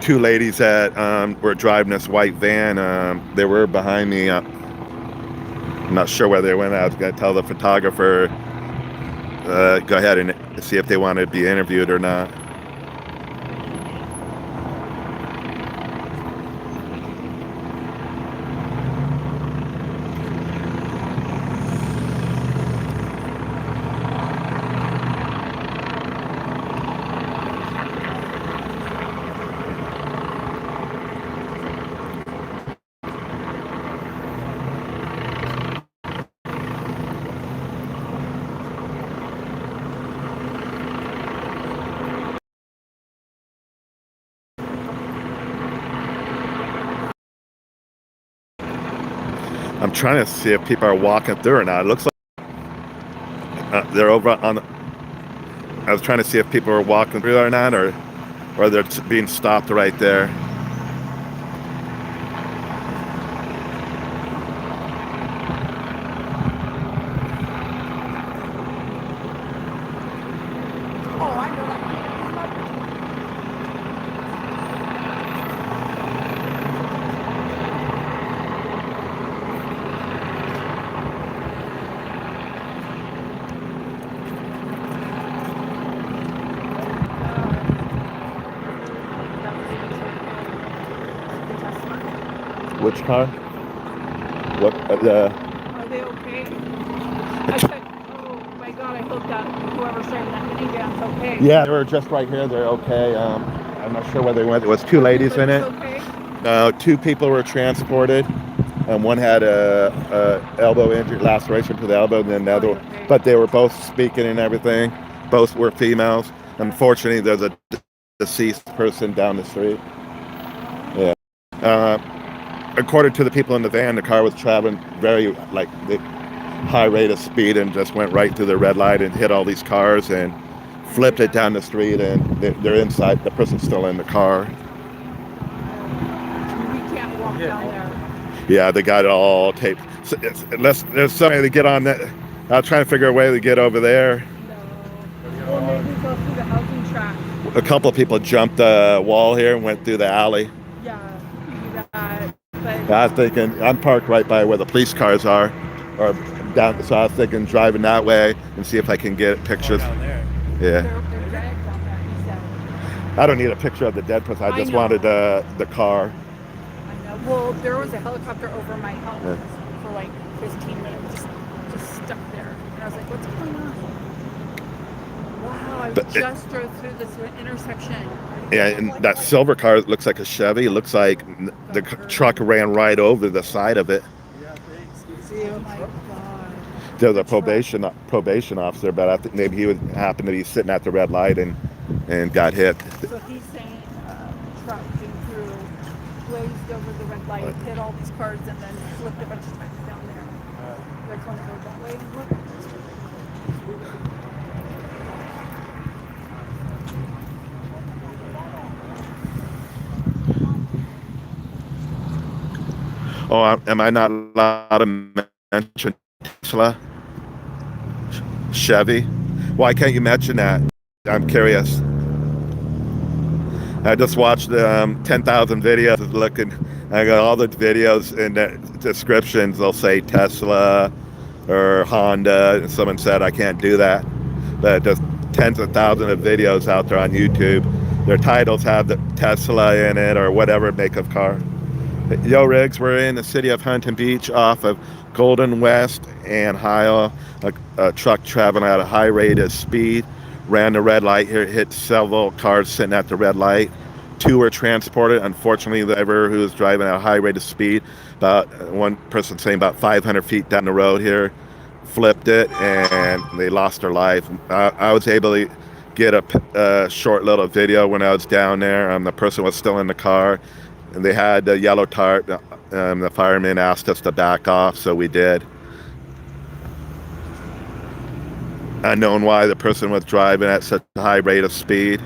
2 ladies that were driving this white van, they were behind me. I'm not sure where they went. I was going to tell the photographer, go ahead and see if they wanted to be interviewed or not. I'm trying to see if people are walking through or not. It looks like they're over on the... I was trying to see if people are walking through or not, or they're being stopped right there. Which car? What? Are they okay? I said, oh my God, I hope that whoever's driving that minivan's okay. Yeah, they were just right here. They're okay. I'm not sure where they went. There was 2 ladies in it. Okay? 2 people were transported. One had a elbow injury, laceration to the elbow, and then the other. Okay. But they were both speaking and everything. Both were females. Unfortunately, there's a deceased person down the street. Yeah. According to the people in the van, the car was traveling very the high rate of speed and just went right through the red light and hit all these cars and flipped it down the street, and they're inside. The person's still in the car. We can't walk down there. Yeah, they got it all taped. So unless there's somebody to get on that, I'll try to figure a way to get over there. No. Or maybe go through the housing track. A couple of people jumped the wall here and went through the alley. Yeah, do that. But I was thinking, I'm parked right by where the police cars are, or down. So I was thinking driving that way and see if I can get pictures. Down there. Yeah. they're dead down there, he said. I don't need a picture of the dead person. I just know. wanted the car. I know. Well, there was a helicopter over my house for like 15 minutes, just stuck there. And I was like, what's going on? Wow, I just drove through this intersection. Yeah, and that silver car looks like a Chevy. It looks like the truck ran right over the side of it. Oh my God. There's a probation officer, but I think maybe he would happen to be sitting at the red light and got hit. So he's saying truck came through, blazed over the red light, hit all these cars, and then flipped a bunch of times down there. You guys want to go that way and look? Oh, am I not allowed to mention Tesla? Chevy? Why can't you mention that? I'm curious. I just watched 10,000 videos looking. I got all the videos in the descriptions. They'll say Tesla or Honda, and someone said I can't do that. But just tens of thousands of videos out there on YouTube. Their titles have the Tesla in it or whatever make of car. Yo, Riggs, we're in the city of Huntington Beach off of Golden West and Highland. A truck traveling at a high rate of speed ran the red light here, hit several cars sitting at the red light. 2 were transported. Unfortunately, the driver who was driving at a high rate of speed, about one person saying about 500 feet down the road here, flipped it and they lost their life. I was able to get a short little video when I was down there. The person was still in the car. And they had the yellow tarp. The fireman asked us to back off, so we did. Unknown why the person was driving at such a high rate of speed.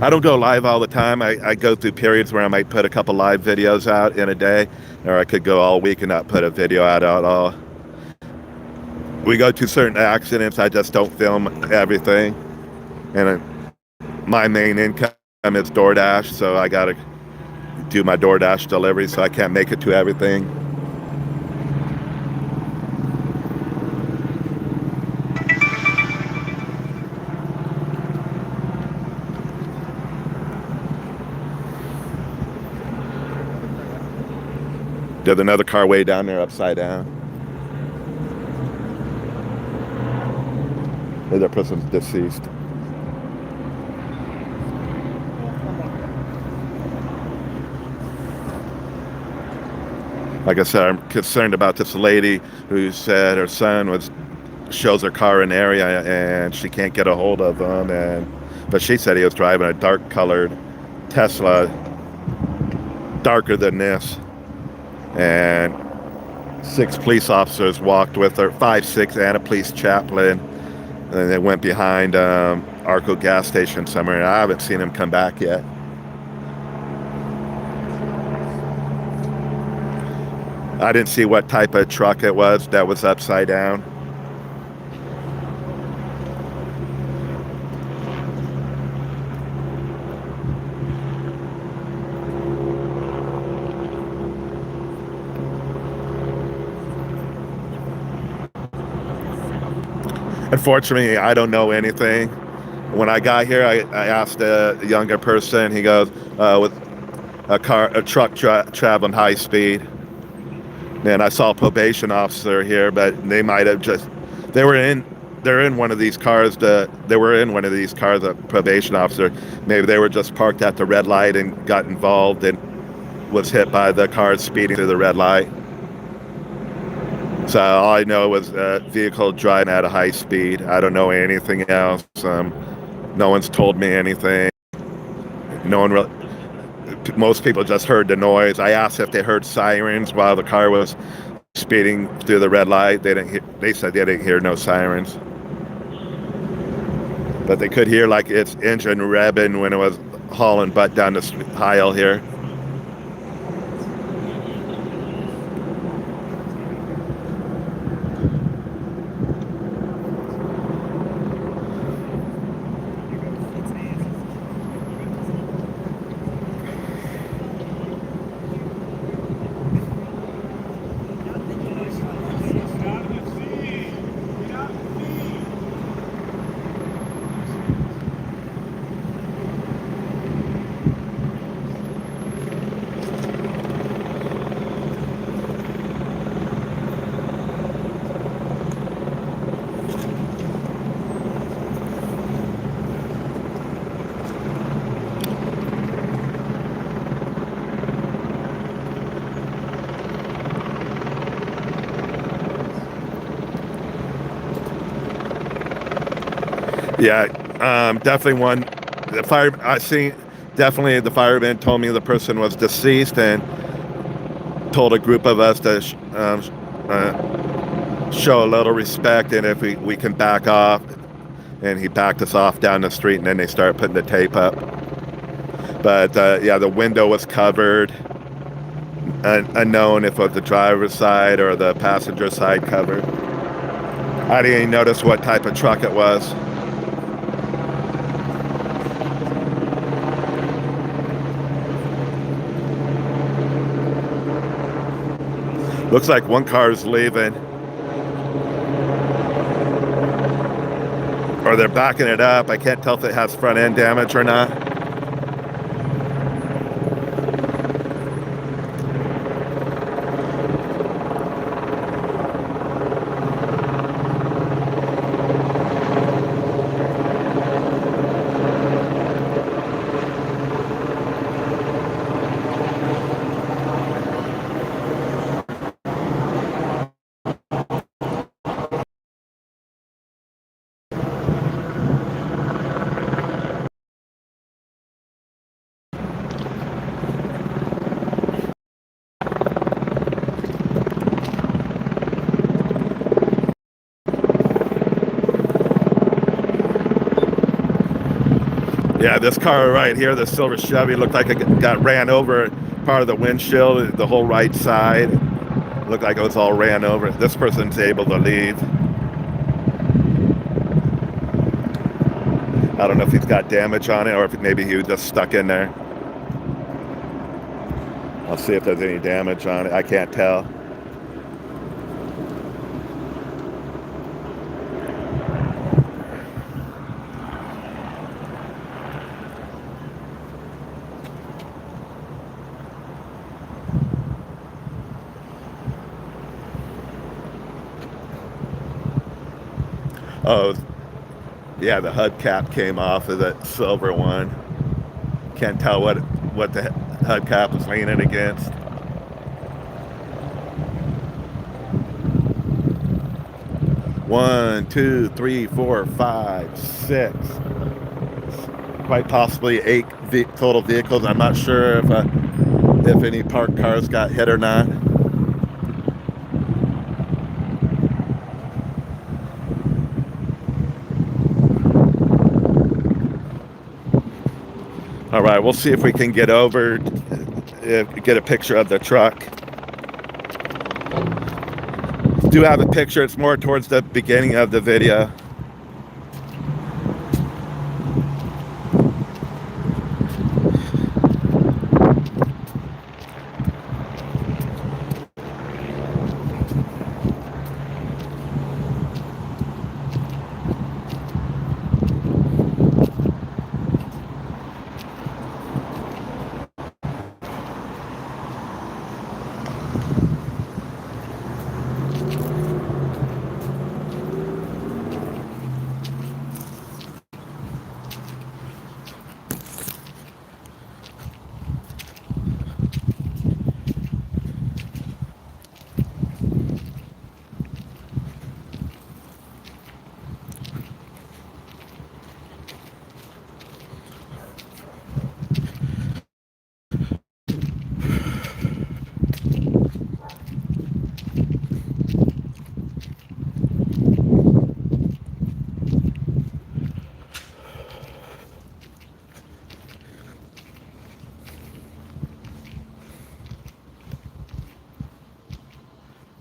I don't go live all the time. I go through periods where I might put a couple live videos out in a day, or I could go all week and not put a video out at all. We go to certain accidents, I just don't film everything. And my main income is DoorDash, so I gotta do my DoorDash delivery, so I can't make it to everything. There's another car way down there upside down. The other person's deceased. Like I said, I'm concerned about this lady who said her son shows her car in the area and she can't get a hold of him. But she said he was driving a dark-colored Tesla, darker than this. And 6 police officers walked with her, 5, 6, and a police chaplain. And they went behind Arco gas station somewhere. I haven't seen him come back yet. I didn't see what type of truck it was that was upside down. Unfortunately, I don't know anything. When I got here, I asked a younger person. He goes, with a truck traveling high speed. And I saw a probation officer here, but they might have they're in one of these cars. They were in one of these cars, a probation officer. Maybe they were just parked at the red light and got involved and was hit by the car speeding through the red light. So all I know was a vehicle driving at a high speed. I don't know anything else. No one's told me anything. No one really. Most people just heard the noise. I asked if they heard sirens while the car was speeding through the red light. They said they didn't hear no sirens, but they could hear like its engine revving when it was hauling butt down the aisle here. It's Yeah, definitely one. The fire. I see. Definitely, the fireman told me the person was deceased and told a group of us to show a little respect, and if we can back off. And he backed us off down the street, and then they started putting the tape up. But yeah, the window was covered. Unknown if it was the driver's side or the passenger side covered. I didn't even notice what type of truck it was. Looks like one car is leaving. Or they're backing it up. I can't tell if it has front end damage or not. Yeah, this car right here, the silver Chevy, looked like it got ran over. Part of the windshield, the whole right side, looked like it was all ran over. This person's able to leave. I don't know if he's got damage on it or if maybe he was just stuck in there. I'll see if there's any damage on it. I can't tell. Oh, yeah, the hubcap came off of that silver one. Can't tell what the hubcap was leaning against. One, two, three, four, five, six. Quite possibly 8 total vehicles. I'm not sure if any parked cars got hit or not. All right, we'll see if we can get over, get a picture of the truck. Do have a picture. It's more towards the beginning of the video.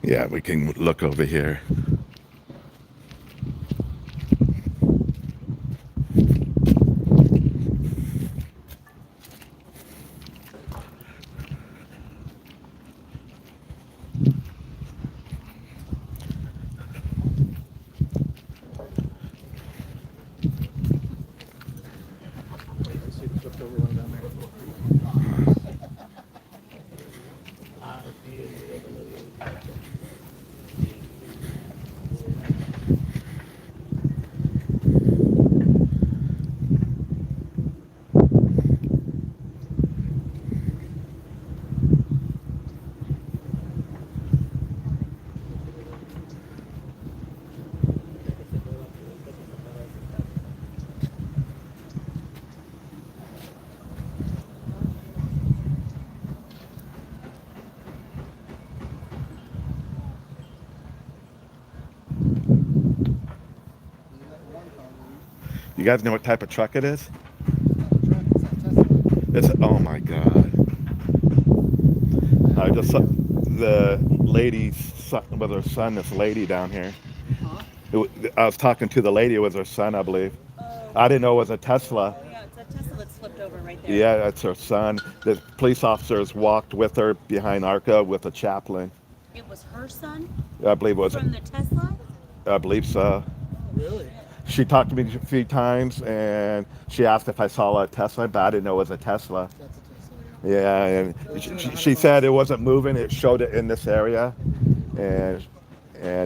Yeah, we can look over here. You guys know what type of truck it is? Truck, it's a Tesla. It's oh my god! I just saw the lady's son, with her son. This lady down here. Huh? I was talking to the lady with her son, I believe. I didn't know it was a Tesla. Oh yeah, it's a Tesla that's flipped over right there. Yeah, it's her son. The police officers walked with her behind Arca with a chaplain. It was her son I believe it was. from the Tesla. I believe so. Really? She talked to me a few times, and she asked if I saw a Tesla, but I didn't know it was a Tesla. That's a Tesla. Yeah, and she said it wasn't moving. It showed it in this area, and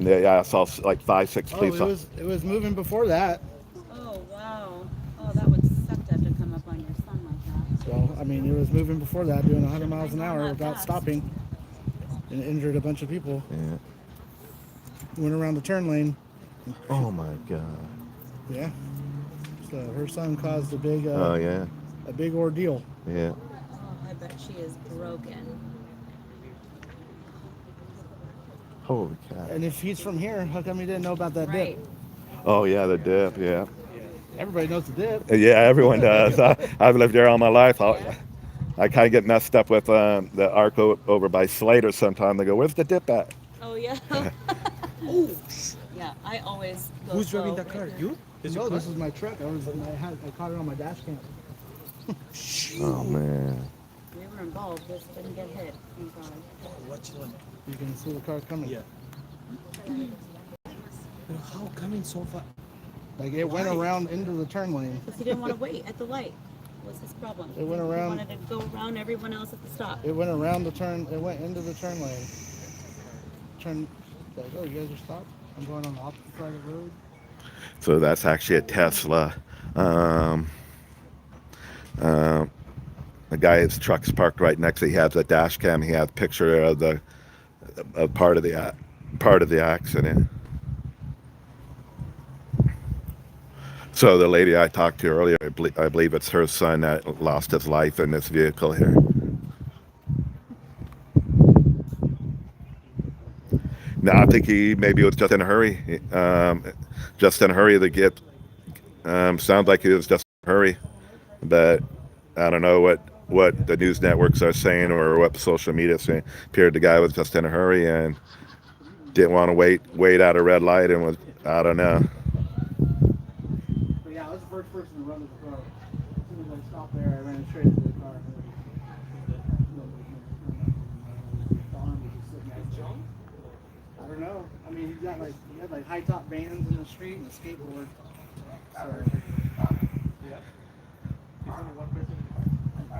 yeah, I saw like 5, 6 Oh, police. it was moving before that. Oh wow. Oh, that would suck to have to come up on your son like that. So I mean, it was moving before that, doing 100 miles an hour Not without fast. stopping, and injured a bunch of people. Yeah. Went around the turn lane. Oh my god. Yeah. So her son caused a big Oh yeah. a big ordeal. Yeah. Oh, I bet she is broken. Holy cow. And if he's from here, how come he didn't know about that Right. dip? Oh yeah, the dip. Yeah. Everybody knows the dip. Yeah, everyone does. I've lived there all my life. I kind of get messed up with the Arco over by Slater sometime. They go, "Where's the dip at?" Oh yeah. Yeah, I always go Who's slow driving that right car? there. You? Is No, your car? this is my truck. I caught it on my dash cam. Oh man. We were involved, just didn't get hit. Thank God. Watch the one. You can see the car coming. Yeah. But how coming so far? Like it went around into the turn lane. Because he didn't want to wait at the light. Was his problem. It went He around- wanted to go around everyone else at the stop. It went around the turn. It went into the turn lane. Turn. Like, oh, you guys are stopped. I'm going on the opposite side of the road. So that's actually a Tesla. The guy's truck's parked right next to. He has a dash cam. He has a picture of the part of the accident. So the lady I talked to earlier, I believe it's her son that lost his life in this vehicle here. No, I think he maybe was just in a hurry. Just in a hurry to get. Sounds like he was just in a hurry, but I don't know what the news networks are saying or what social media is saying. Appeared the guy was just in a hurry and didn't want to wait at a red light and was, I don't know. But yeah, I was the first person to run to the car. As soon as I stopped there, I ran straight into the car. I don't know. I mean, he had like high top bands in the street and a skateboard. So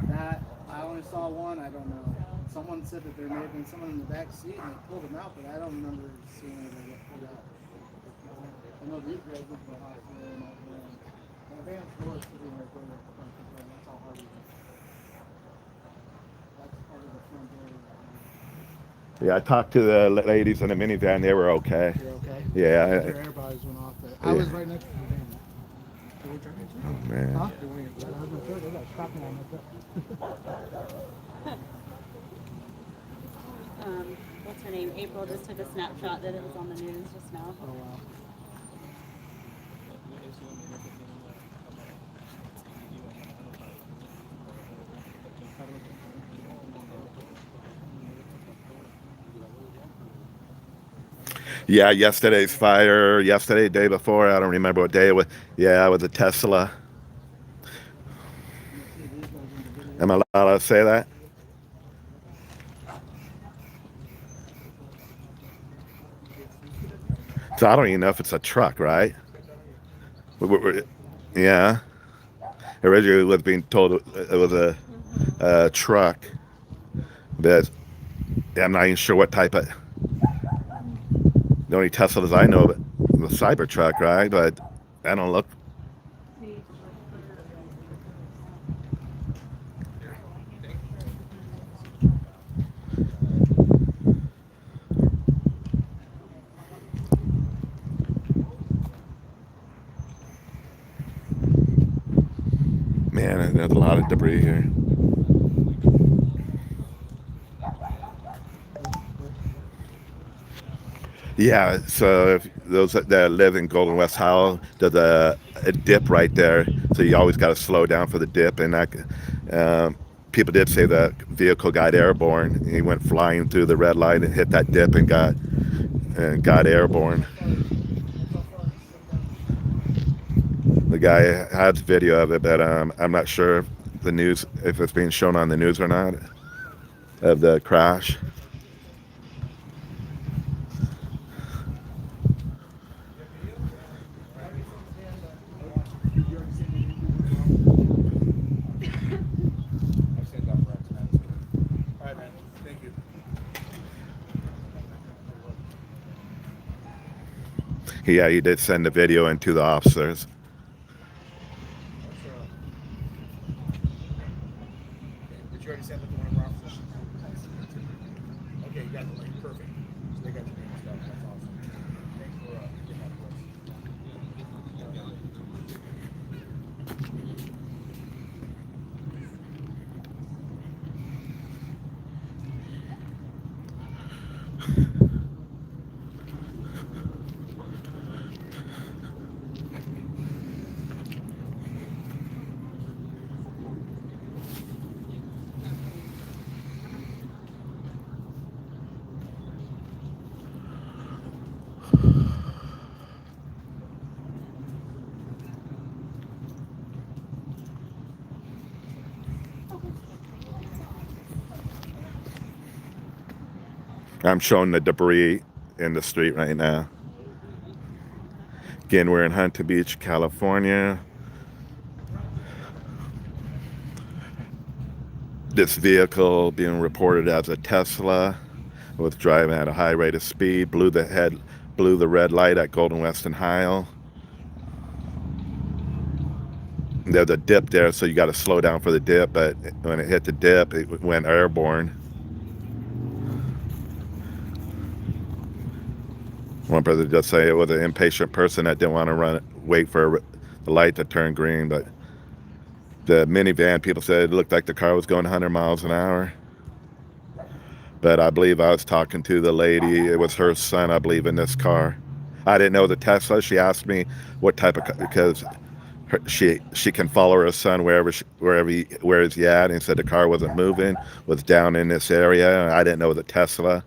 that I only saw one. I don't know. Someone said that there may have been someone in the back seat and they pulled him out, but I don't remember seeing anybody get pulled out. I know these guys went to the hospital and all that. And the van's door is sitting right there. That's how hard it is. That's part of the front door. Yeah, I talked to the ladies in the minivan. They were okay. You're okay? Yeah. Their airbags went off. But I was right next to the van. Oh man. Huh? I was not sure. They got stopped me on that. What's her name? April just took a snapshot that it was on the news just now. Oh wow. Yeah, yesterday's fire. Yesterday, day before. I don't remember what day it was. Yeah, it was a Tesla. Am I allowed to say that? So I don't even know if it's a truck, right? Yeah. Originally, it was being told it was a truck, but I'm not even sure what type of. The only Teslas I know, but the Cybertruck, right? But I don't look. Man, there's a lot of debris here. Yeah, so if those that live in Golden West Howell, there's a dip right there, so you always got to slow down for the dip. And um, people did say the vehicle got airborne. He went flying through the red light and hit that dip and got airborne. The guy has video of it, but I'm not sure if it's being shown on the news or not of the crash. All right, man. Thank you. Yeah, he did send the video in to the officers. Did you already send it to one of our officers? Okay, you got the link. Perfect. So they got your name and stuff. That's awesome. Thanks for getting that for us. I'm showing the debris in the street right now. Again, we're in Huntington Beach, California. This vehicle being reported as a Tesla was driving at a high rate of speed, blew the red light at Golden West and Hyle. There's a dip there, so you got to slow down for the dip, but when it hit the dip, it went airborne. One brother just say it was an impatient person that didn't want to wait for the light to turn green, but the minivan, people said it looked like the car was going 100 miles an hour. But I believe I was talking to the lady. It was her son, I believe, in this car. I didn't know the Tesla. She asked me what type of because she can follow her son where is he at, and said the car wasn't moving, was down in this area. I didn't know it was a Tesla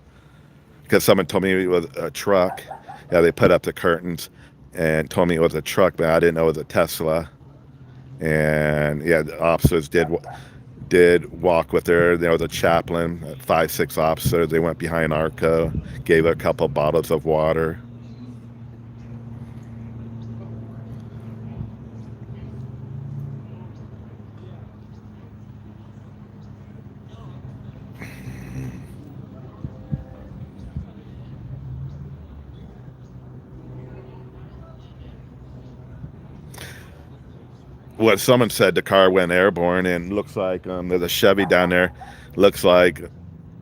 because someone told me it was a truck. Yeah, they put up the curtains and told me it was a truck, but I didn't know it was a Tesla. And yeah, the officers did walk with her. There was a chaplain, 5, 6 officers. They went behind Arco, gave her a couple bottles of water. What someone said, the car went airborne, and looks like there's a Chevy down there. Looks like,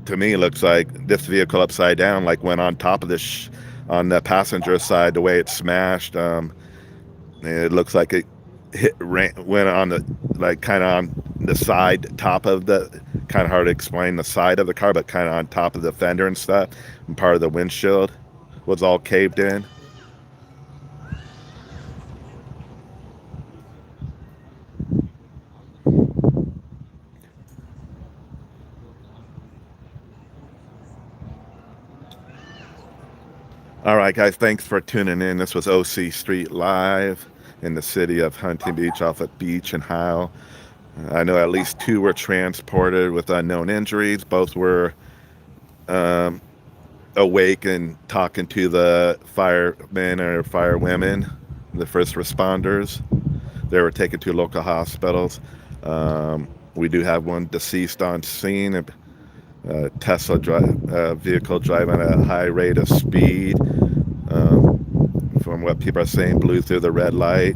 to me, looks like this vehicle upside down, like went on top of this, on the passenger side, the way it smashed. It looks like it went on the, like kind of on the side, top of the, kind of hard to explain the side of the car, but kind of on top of the fender and stuff. And part of the windshield was all caved in. All right, guys, thanks for tuning in. This was OC Street Live in the city of Huntington Beach off of Beach and Howell. I know at least 2 were transported with unknown injuries. Both were awake and talking to the firemen or firewomen, the first responders. They were taken to local hospitals. We do have one deceased on scene. Tesla vehicle driving at a high rate of speed. From what people are saying, blew through the red light,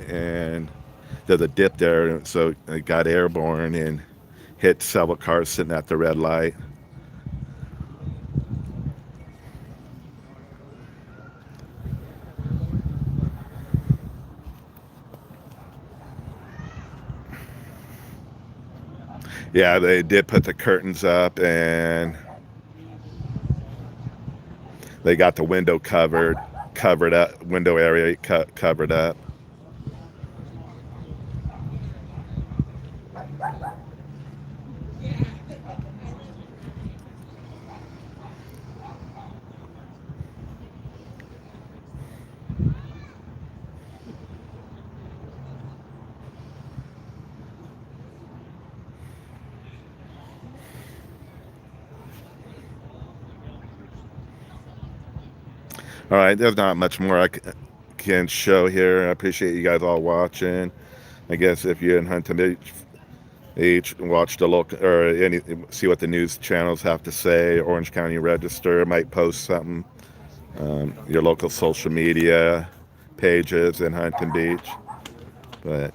and there's a dip there, so it got airborne and hit several cars sitting at the red light. Yeah, they did put the curtains up, and They got the window covered up, window area covered up. All right, there's not much more I can show here. I appreciate you guys all watching. I guess if you're in Huntington Beach, watch the local or any, see what the news channels have to say. Orange County Register might post something. Your local social media pages in Huntington Beach, but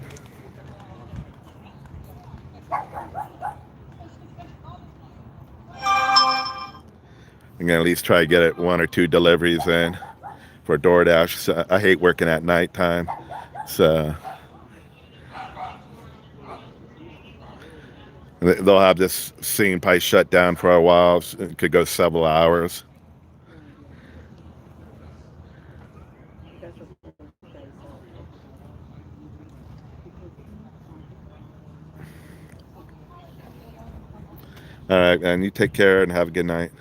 I'm gonna at least try to get it 1 or 2 deliveries in for DoorDash. So I hate working at nighttime, so they'll have this scene probably shut down for a while. It could go several hours. All right, and you take care and have a good night.